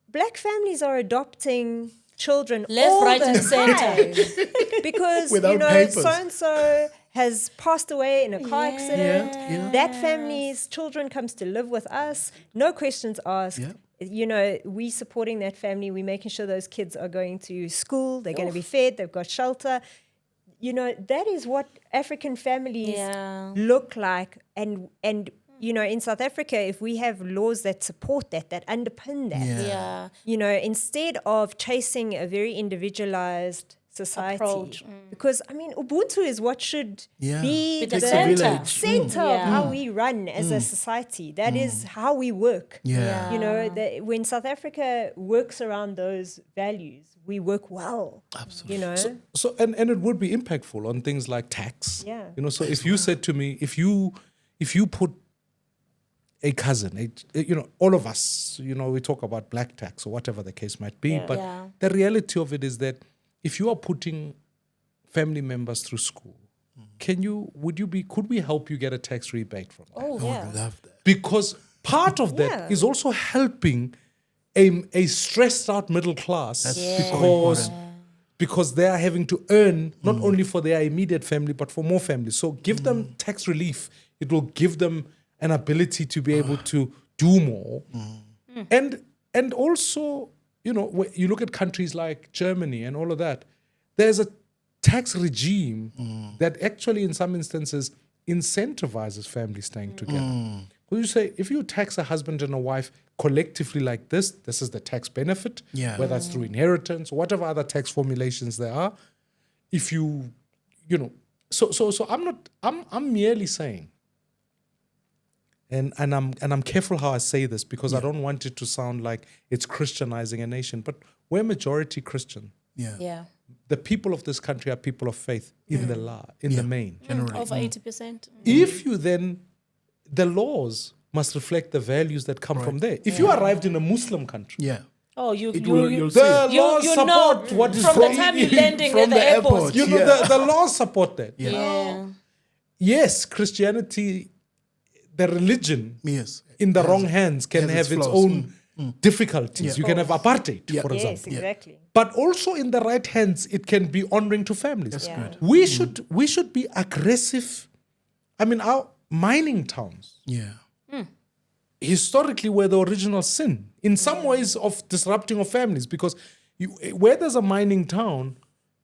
black families are adopting children Left, all right, the and center. time. Because Without papers. so and so has passed away in a car accident. Yeah. That family's children comes to live with us, no questions asked. Yeah. We supporting that family. We're making sure those kids are going to school. They're going to be fed. They've got shelter. That is what African families Yeah. look like. And in South Africa, if we have laws that support that underpin that, Yeah. instead of chasing a very individualized society, Approach. because Ubuntu is what should Yeah. be Be the Takes a center. village. center of Yeah. how we run as a society. That is how we work. Yeah. When South Africa works around those values, we work well. Absolutely. So and it would be impactful on things like tax. Yeah. So if you said to me, if you put a cousin, all of us, we talk about black tax or whatever the case might be, but Yeah. the reality of it is that if you are putting family members through school, could we help you get a tax rebate from that? Oh, I yeah. would love that. Because part of that Yeah. is also helping a stressed out middle class because they are having to earn not only for their immediate family but for more families. So give them tax relief. It will give them an ability to be able to do more. And also, when you look at countries like Germany and all of that, there's a tax regime that actually in some instances incentivizes families staying together. Because you say, if you tax a husband and a wife collectively like this is the tax benefit, Yeah. whether it's through inheritance or whatever other tax formulations there are. If so I'm merely saying, and I'm careful how I say this because I don't want it to sound like it's Christianizing a nation, but we're majority Christian. Yeah. Yeah. The people of this country are people of faith in the main. Generally. Over 80%. If you then, the laws must reflect the values that come from there. If you arrived in a Muslim country, Yeah. Oh, you'll You'll see. the it. laws support what is from the time you're landing from at the the airport. airport. the laws support that. Yeah. Yes, Christianity, the religion, Yes. in the wrong hands can has have its its flaws. own difficulties. Yeah. You can have apartheid, Yeah. for Yes, example. exactly. But also in the right hands, it can be honoring to families. That's Yeah. good. We should be aggressive. Our mining towns Yeah. historically were the original sin in some ways of disrupting of families, because where there's a mining town,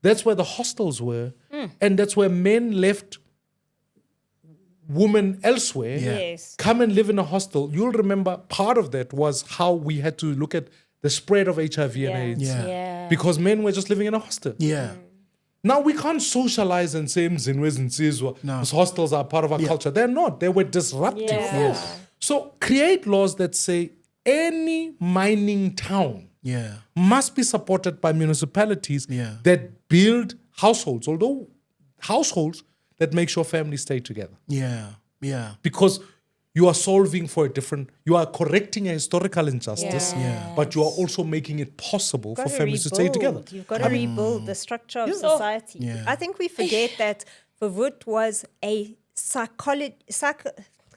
that's where the hostels were, and that's where men left women elsewhere, Yeah. Yes. come and live in a hostel. You'll remember part of that was how we had to look at the spread of HIV Yeah. and AIDS, Yeah. Yeah. because men were just living in a hostel. Yeah. Now we can't socialize and say Mzinwez and Sizwa, No. because hostels are part of our culture. They're not. They were disruptive. Yeah. So create laws that say any mining town Yeah. must be supported by municipalities Yeah. that build households, although households that make sure families stay together. Yeah. Yeah. Because you are solving for you are correcting a historical injustice, Yeah. but you are also making it possible for Gotta families to stay together. rebuild. You've got to rebuild the structure of Yeah. society. Yeah. I think we forget that Verwoerd was a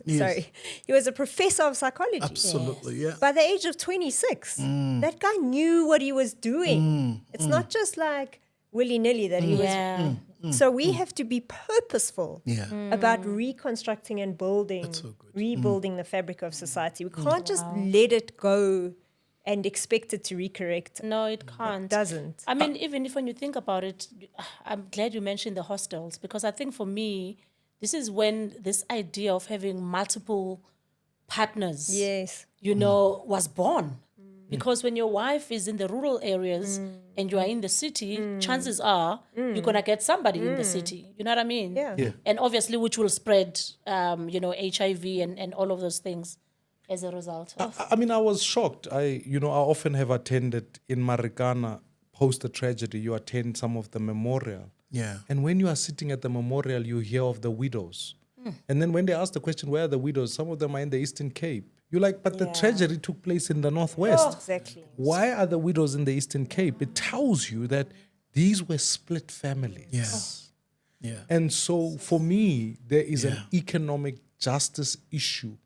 Sorry. He was a professor of psychology. Absolutely, yeah. By the age of 26, that guy knew what he was doing. It's not just like willy-nilly that he was. Yeah. So we have to be purposeful Yeah. about reconstructing and building, so good. rebuilding the fabric of society. We can't just let it go and expect it to recorrect. No, it can't. It doesn't. I mean, even if when you think about it, I'm glad you mentioned the hostels, because I think for me, this is when this idea of having multiple partners, Yes. was born. Because when your wife is in the rural areas and you are in the city, chances are you're going to get somebody in the city. You know what I mean? Yeah. And obviously, which will spread, HIV and all of those things as a result. I mean, I was shocked. I often have attended in Marikana, post the tragedy, you attend some of the memorial. Yeah. And when you are sitting at the memorial, you hear of the widows. And then when they ask the question, where are the widows? Some of them are in the Eastern Cape. You're like, but the tragedy took place in the Northwest. Exactly. Why are the widows in the Eastern Cape? It tells you that these were split families. Yeah. Yeah. And so for me, there is an economic justice issue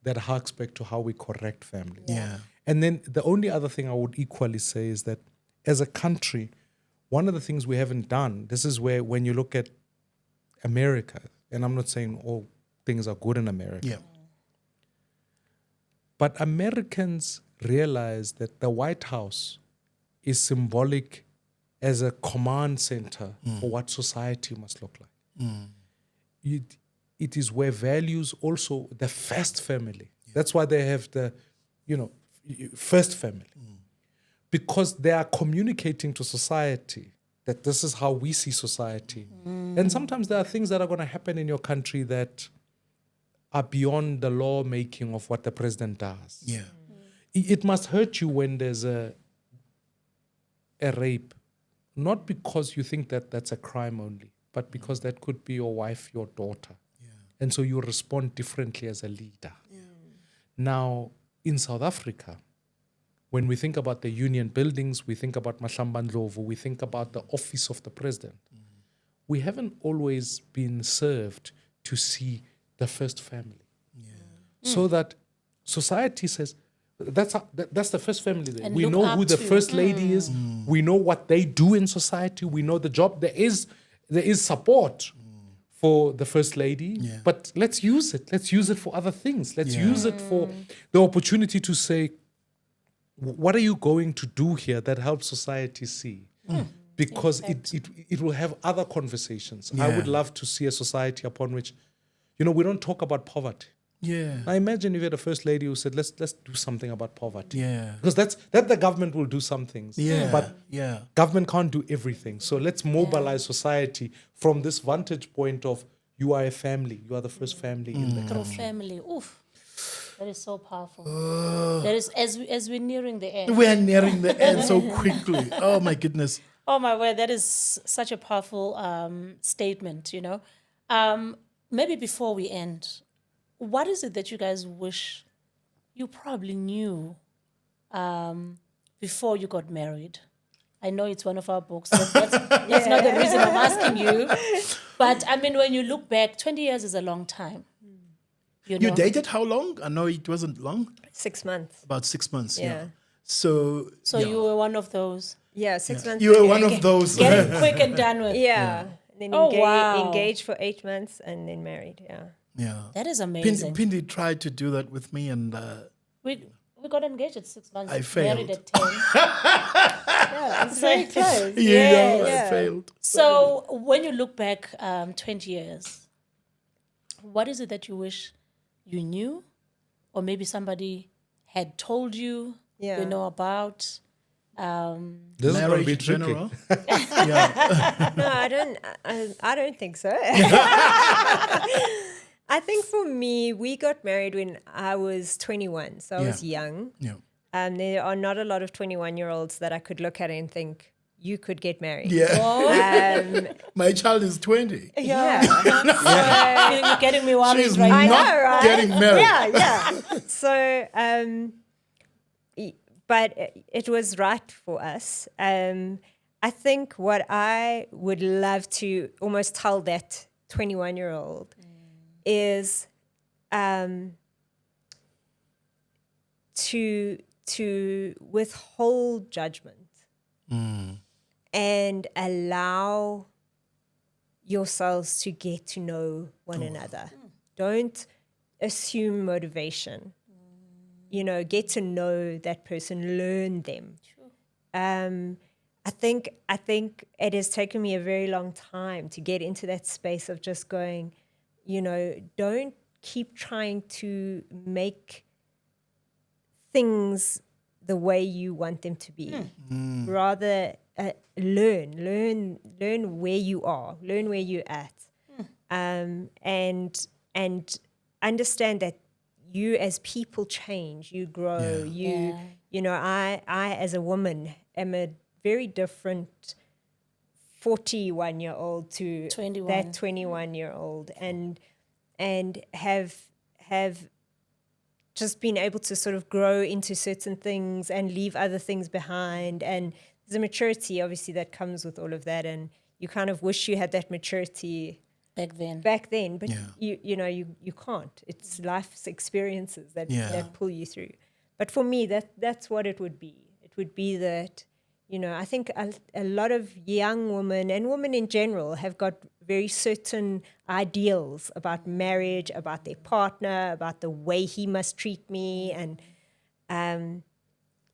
that harks back to how we correct families. Yeah. And then the only other thing I would equally say is that as a country, one of the things we haven't done, this is where when you look at America, and I'm not saying all things are good in America, Yeah. but Americans realize that the White House is symbolic as a command center for what society must look like. It is where values also, the first family. That's why they have the, first family. Because they are communicating to society that this is how we see society. And sometimes there are things that are going to happen in your country that are beyond the law making of what the president does. Yeah. It must hurt you when there's a rape, not because you think that that's a crime only, but because that could be your wife, your daughter. And so you respond differently as a leader. Now, in South Africa, when we think about the union buildings, we think about Mahlambandlovu, we think about the office of the president, we haven't always been served to see the first family. So that society says, that's the first family there. And We look know up who the to. first lady is. We know what they do in society. We know the job. There is support for the first lady, but let's use it. Let's use it for other things. Let's use it for the opportunity to say, what are you going to do here that helps society see? Because it will have other conversations. I would love to see a society upon which, we don't talk about poverty. Yeah. I imagine if you had a first lady who said, let's do something about poverty. Yeah. Because that the government will do some things. Yeah. But Yeah. government can't do everything. So let's mobilize society from this vantage point of you are a family. You are the first family in the Through country. family. Oof. That is so powerful. That is, as we're nearing the end. We're nearing the end so quickly. Oh my goodness. Oh my word, that is such a powerful statement, Maybe before we end, what is it that you guys wish you probably knew before you got married? I know it's one of our books. That's not the reason I'm asking you. But I mean, when you look back, 20 years is a long time. You dated how long? I know it wasn't long. 6 months. About 6 months. Yeah. So you were one of those. Yeah, 6 months. you were one of those. Get it quick and done with. Yeah. Then wow. engaged for 8 months and then married. Yeah. Yeah. That is amazing. Pindi tried to do that with me, and We got engaged at 6 months. I failed. Married at 10. Yeah, it's very close. I failed. So when you look back 20 years, what is it that you wish you knew, or maybe somebody had told you, about? This is going to Marriage be in tricky. general. Yeah. No, I don't think so. I think for me, we got married when I was 21, so I was young. Yeah. There are not a lot of 21-year-olds that I could look at and think, you could get married. Yeah. My child is 20. Yeah. You're getting me worried She's right not now. right? getting married. Yeah. So, but it was right for us. I think what I would love to almost tell that 21-year-old is to withhold judgment and allow yourselves to get to know one another. Don't assume motivation. You know, get to know that person, learn them. I think it has taken me a very long time to get into that space of just going, you know, don't keep trying to make things the way you want them to be. Rather, learn where you are, learn where you're at, and understand that you as people change, you grow, you know, I as a woman am a very different 41-year-old to 21. that 21-year-old, and have just been able to sort of grow into certain things and leave other things behind. And there's a maturity, obviously, that comes with all of that. And you kind of wish you had that maturity back then, but you know, you can't. It's life's experiences that pull you through. But for me, that's what it would be. It would be that, you know, I think a lot of young women and women in general have got very certain ideals about marriage, about their partner, about the way he must treat me. And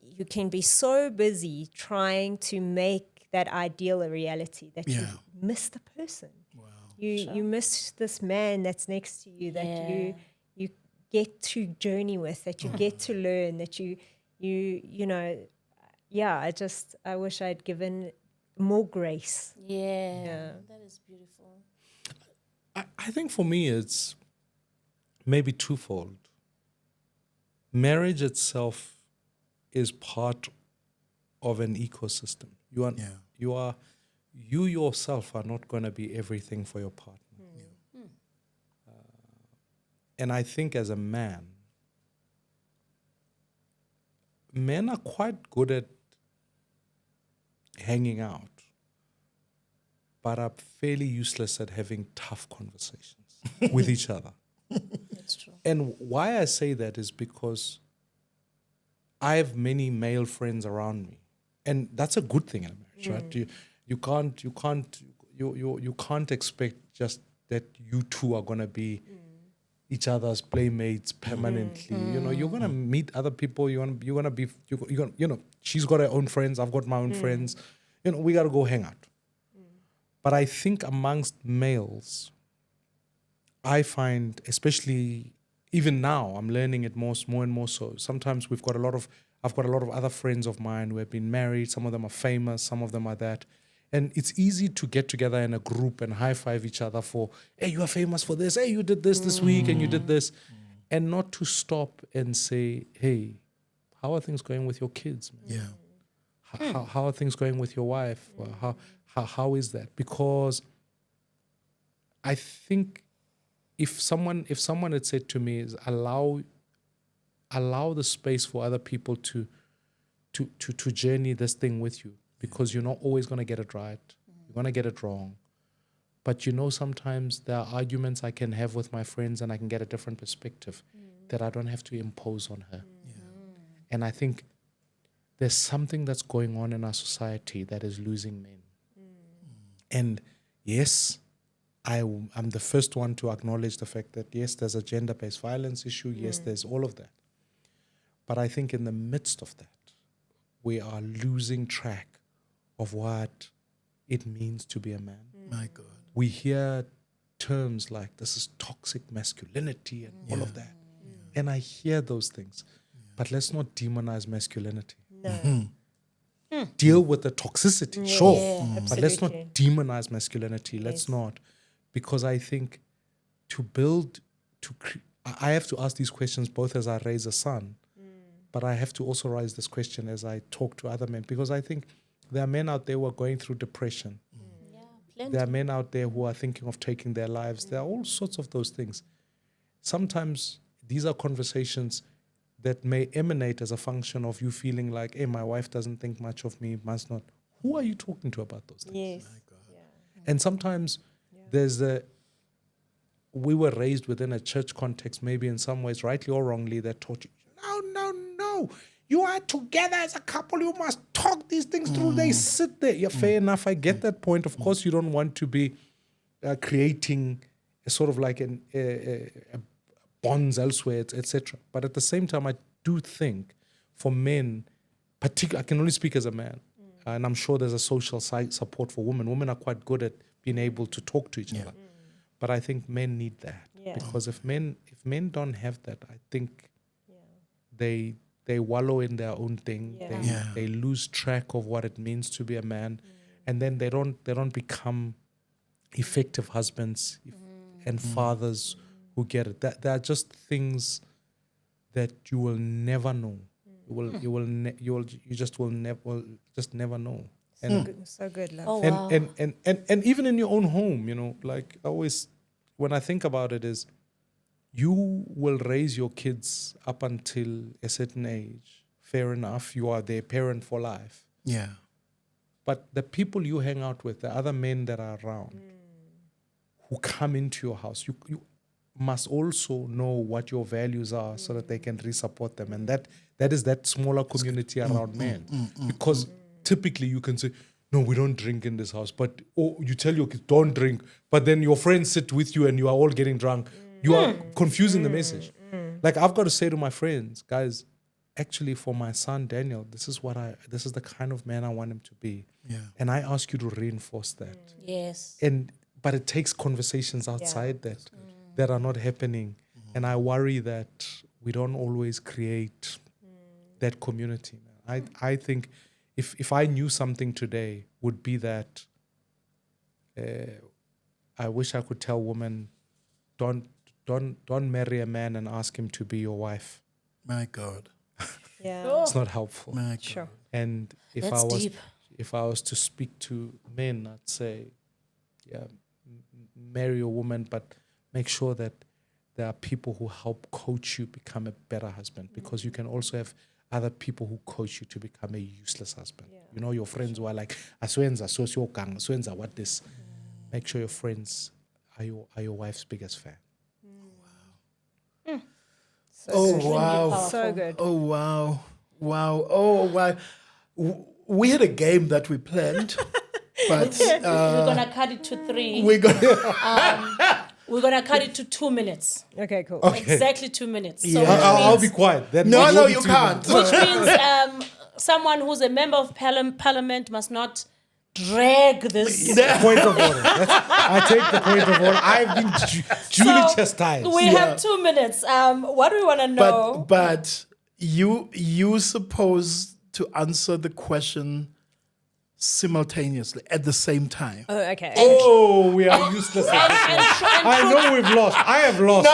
you can be so busy trying to make that ideal a reality that you miss the person. You miss this man that's next to you, that you get to journey with, that you get to learn, that you know, I wish I'd given more grace. That is beautiful. I think for me it's maybe twofold. Marriage itself is part of an ecosystem. You yourself are not going to be everything for your partner. And I think as a man, men are quite good at hanging out, but are fairly useless at having tough conversations with each other. That's true. And why I say that is because I have many male friends around me, and that's a good thing in a marriage, right? You can't expect just that you two are going to be each other's playmates permanently. You know, you're going to meet other people. You're going to be, you know, she's got her own friends. I've got my own friends. You know, we got to go hang out. But I think amongst males, I find, especially even now, I'm learning it more and more so. Sometimes I've got a lot of other friends of mine who have been married. Some of them are famous. Some of them are that. And it's easy to get together in a group and high-five each other for, hey, you are famous for this. Hey, you did this week and you did this. And not to stop and say, hey, how are things going with your kids, man? How are things going with your wife? How is that? Because I think if someone had said to me, is allow the space for other people to journey this thing with you, because you're not always going to get it right. You're going to get it wrong. But you know, sometimes there are arguments I can have with my friends and I can get a different perspective that I don't have to impose on her. And I think there's something that's going on in our society that is losing men. And yes, I'm the first one to acknowledge the fact that, yes, there's a gender-based violence issue. Yes, there's all of that. But I think in the midst of that, we are losing track of what it means to be a man. My God. We hear terms like this is toxic masculinity and all of that. And I hear those things. But let's not demonize masculinity. No. Deal with the toxicity, sure. But let's not Absolutely. demonize masculinity. Let's not. Because I think I have to ask these questions both as I raise a son, but I have to also raise this question as I talk to other men, because I think there are men out there who are going through depression. Plenty. There are men out there who are thinking of taking their lives. There are all sorts of those things. Sometimes these are conversations that may emanate as a function of you feeling like, hey, my wife doesn't think much of me, must not. Who are you talking to about those things? Yes. And sometimes there's we were raised within a church context, maybe in some ways, rightly or wrongly, that taught you, no. You are together as a couple. You must talk these things through. They sit there. Yeah, fair enough. I get that point. Of course, you don't want to be creating a sort of like a bonds elsewhere, etc. But at the same time, I do think for men, particularly, I can only speak as a man, and I'm sure there's a social support for women. Women are quite good at being able to talk to each other. But I think men need that. Because if men don't have that, I think they wallow in their own thing. They lose track of what it means to be a man, and then they don't become effective husbands and fathers who get it. There are just things that you will never know. You just will never know. And So good, love. Oh, wow. and even in your own home, like I always, when I think about it, is you will raise your kids up until a certain age. Fair enough, you are their parent for life. Yeah. But the people you hang out with, the other men that are around, who come into your house, you must also know what your values are so that they can re-support them. And that is that smaller community around men. Because typically you can say, no, we don't drink in this house. But you tell your kids, don't drink. But then your friends sit with you and you are all getting drunk. You are confusing the message. Like I've got to say to my friends, guys, actually for my son, Daniel, this is the kind of man I want him to be. Yeah. And I ask you to reinforce that. Yes. But it takes conversations outside that are not happening. And I worry that we don't always create that community. I think if I knew something today, would be that I wish I could tell women, don't marry a man and ask him to be your wife. My God. Yeah. It's not helpful. My God. Sure. And That's deep. if I was to speak to men, I'd say, marry a woman, but make sure that there are people who help coach you become a better husband, because you can also have other people who coach you to become a useless husband. Your friends who are like, Aswenza, what this? Make sure your friends are your wife's biggest fan. Wow. So good. Oh, wow. Wow. Oh, wow. We had a game that we planned, but We're gonna cut it to 3. we're going We're gonna cut it to 2 minutes. Okay, cool. Exactly 2 minutes. So Yeah. I'll be quiet. Then No, you'll no, be you 2 can't. minutes. which means someone who's a member of parliament must not drag this. Point of order. I take the point of order. I've been duly chastised. We have 2 minutes. What do we want to know? but you supposed to answer the question simultaneously at the same time. Oh, okay. Oh, we are useless. I know we've lost. I have lost.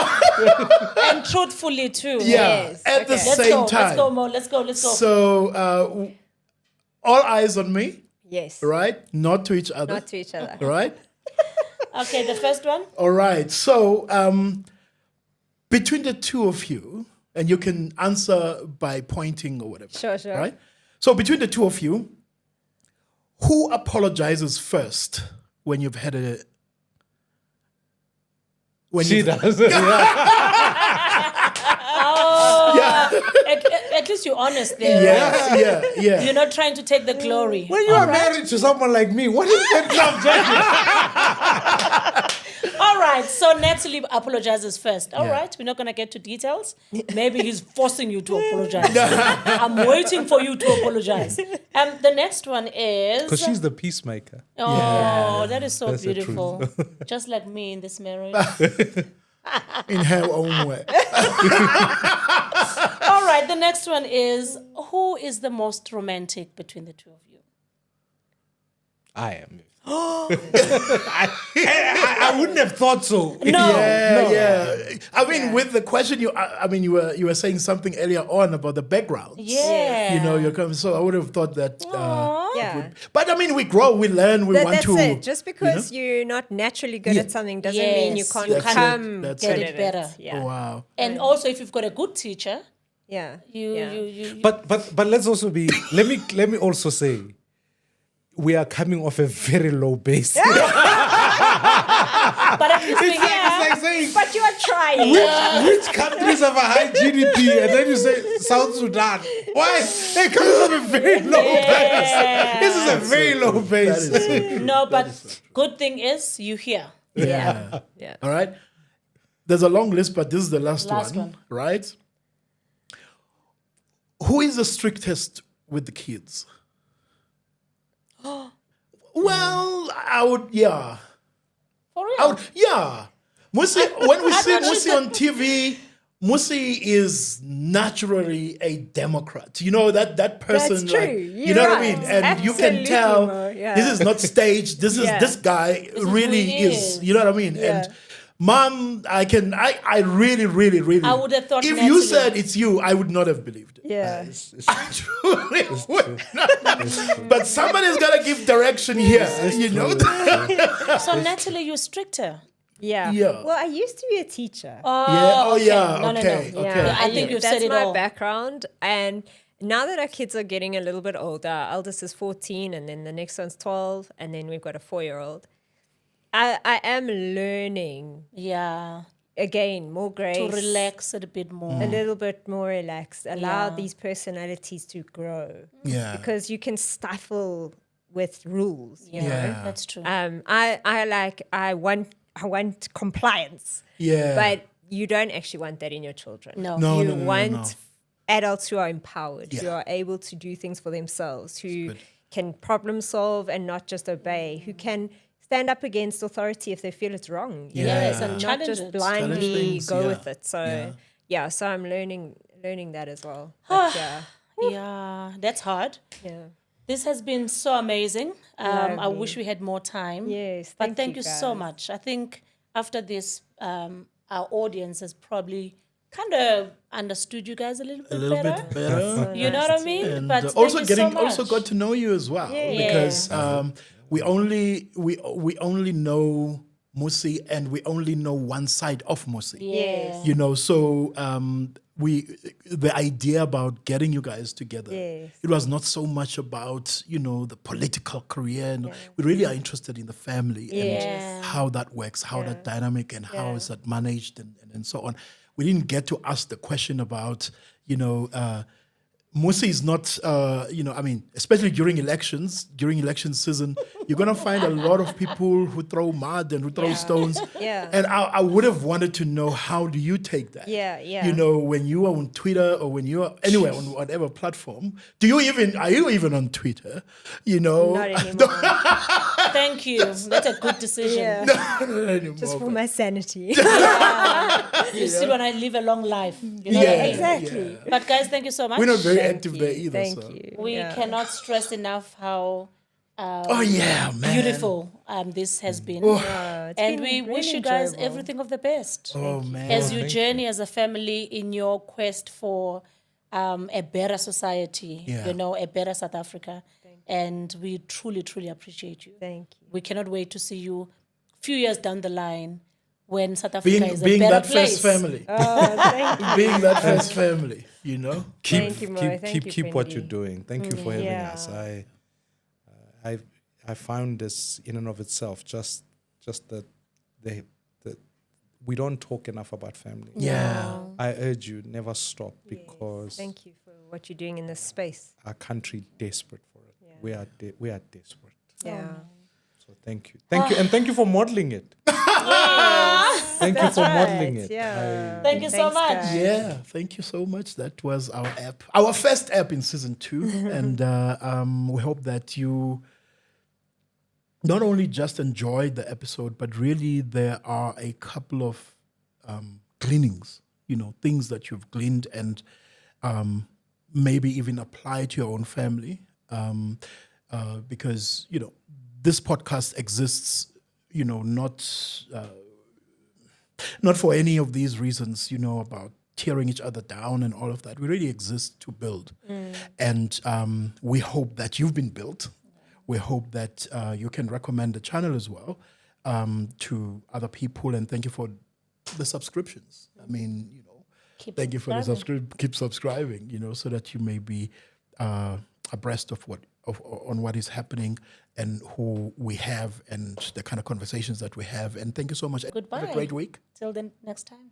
And truthfully too. Yeah, Yes, at the okay. Let's same go. time. Let's go, Mo. Let's go. Let's go. So all eyes on me, Yes. right? Not to each other. Not to each other. Right? Okay, the first one. All right. So between the two of you, and you can answer by pointing or whatever. Sure. Right? So between the two of you, who apologizes first when you've had a... She does. Yeah. At least you're honest there. Right? Yeah. You're not trying to take the glory. When you are married to someone like me, what is that love? All right, so Natalie apologizes first. All Yeah. right, we're not going to get to details. Maybe he's forcing you to apologize. I'm waiting for you to apologize. The next one is... Because she's the peacemaker. Oh, that is so That's the beautiful. Just like me in this marriage. In her own way. All right, the next one is, who is the most romantic between the two of you? I am. I wouldn't have thought so. No. Yeah. I mean, with the question, you were saying something earlier on about the background. Yeah. You know, you're coming. So I would have thought that. Yeah. But I mean, we grow, we learn, we want That's to. it. Just because you're not naturally good at something doesn't mean you Yes. can't That's it. become That's good it. at Get it better. Yeah. Wow. And also, if you've got a good teacher, Yeah. you But let's also be. Let me also say, we are coming off a very low base. but at least It's like saying, But you are trying. which countries have a high GDP? And then you say South Sudan. Why? They come from a very low base. This is a very low base. That is so true. No, but good thing is you here. Yeah. Yeah. All right. There's a long list, but this is the last Last one, one. right? Who is the strictest with the kids? Well, I would, yeah. For real. Mmusi, when we see not Mmusi sure. on TV, Mmusi is naturally a Democrat. You know, that person. That's true. Like, You're you know what I right. mean? And you can Absolutely, tell Mo, yeah. this is not staged. This is Yeah. this guy really he is. is. You know what I mean? Yeah. And Mom, I really. I would have thought if you Natalie. said it's you, I would not have believed it. Yeah. I truly would not. But somebody's got to give direction here. You know? So Natalie, you're stricter. Yeah. Yeah. Well, I used to be a teacher. Yeah. okay. No. Okay. Yeah, Okay. I think you've that's said it my all. background. And now that our kids are getting a little bit older, our eldest is 14, and then the next one's 12, and then we've got a 4-year-old. I am learning Yeah. again more grace, To relax it a bit more. a little bit more relaxed, allow Yeah. these personalities to grow. Yeah. Because you can stifle with rules. You know? Yeah. That's true. I want compliance. Yeah. But you don't actually want that in your children. No. No, You no, no, want no. adults who are empowered, who Yeah. are able to do things for themselves, who can problem solve and not just obey, who can stand up against authority if they feel it's wrong. You know, Yes, and and not challenge just it. blindly Challenge things, go yeah. with it. So Yeah. so I'm learning that as well. But Yeah, that's hard. yeah. This has been so amazing. I Lovely. wish we had more time. Yes, But thank thank you, you so guys. much. I think after this, our audience has probably kind of understood you guys a little bit A little better. bit better. You know what I mean? And But also thank you getting so much. also got to know you as well because we only know Mmusi and we only know one side of Mmusi. Yeah. You know, so the idea about getting you guys together, Yes. it was not so much about, you know, the political career. And we really are interested in the family and how that works, how that dynamic and how is that managed and so on. We didn't get to ask the question about, you know, Mmusi is not, I mean, especially during election season, you're going to find a lot of people who throw mud and who throw stones. Yeah. And I would have wanted to know, how do you take that? Yeah, yeah. You know, when you are on Twitter or when you are anywhere on whatever platform, are you even on Twitter? You know? Not anymore. Thank you. That's a good decision. Yeah. Not anymore, Just for but- my sanity. You still want to live a long life. You know Yeah, what I mean? Exactly. But guys, thank you so much. We're not very Thank active you. there either. Thank so. you. We Yeah. cannot stress enough how Oh, yeah, man. beautiful this has been. It's And been we really wish you guys enjoyable. everything of the best. Oh, man. As you journey as a family in your quest for a better society, Yeah. you know, a better South Africa. And we truly, truly appreciate you. Thank you. We cannot wait to see you a few years down the line when South Africa being is a being better that place. first family. Oh, thank you. Being that first family, you know? Thank you, Mo. Thank you, keep what Fendi. you're doing. Thank you for having Yeah. us. I found this in and of itself just that we don't talk enough about family. Yeah. I urge you, never stop, because Thank you for what you're doing in this space. our country desperate for it. We are desperate. Yeah. So thank you, and thank you for modeling it. Thank you for modeling it. Yeah. Thank you so Thanks, much. guys. Yeah, thank you so much. That was our app, our first app in season 2. And we hope that you not only just enjoyed the episode, but really there are a couple of gleanings, you know, things that you've gleaned and maybe even apply to your own family. Because, you know, this podcast exists, you know, not for any of these reasons, you know, about tearing each other down and all of that. We really exist to build. And we hope that you've been built. We hope that you can recommend the channel as well to other people. And thank you for the subscriptions. I mean, you know, Keep thank you for the subscribing. keep subscribing, you know, so that you may be abreast of on what is happening and who we have and the kind of conversations that we have. And thank you so much. Goodbye. Have a great week. Till then, next time.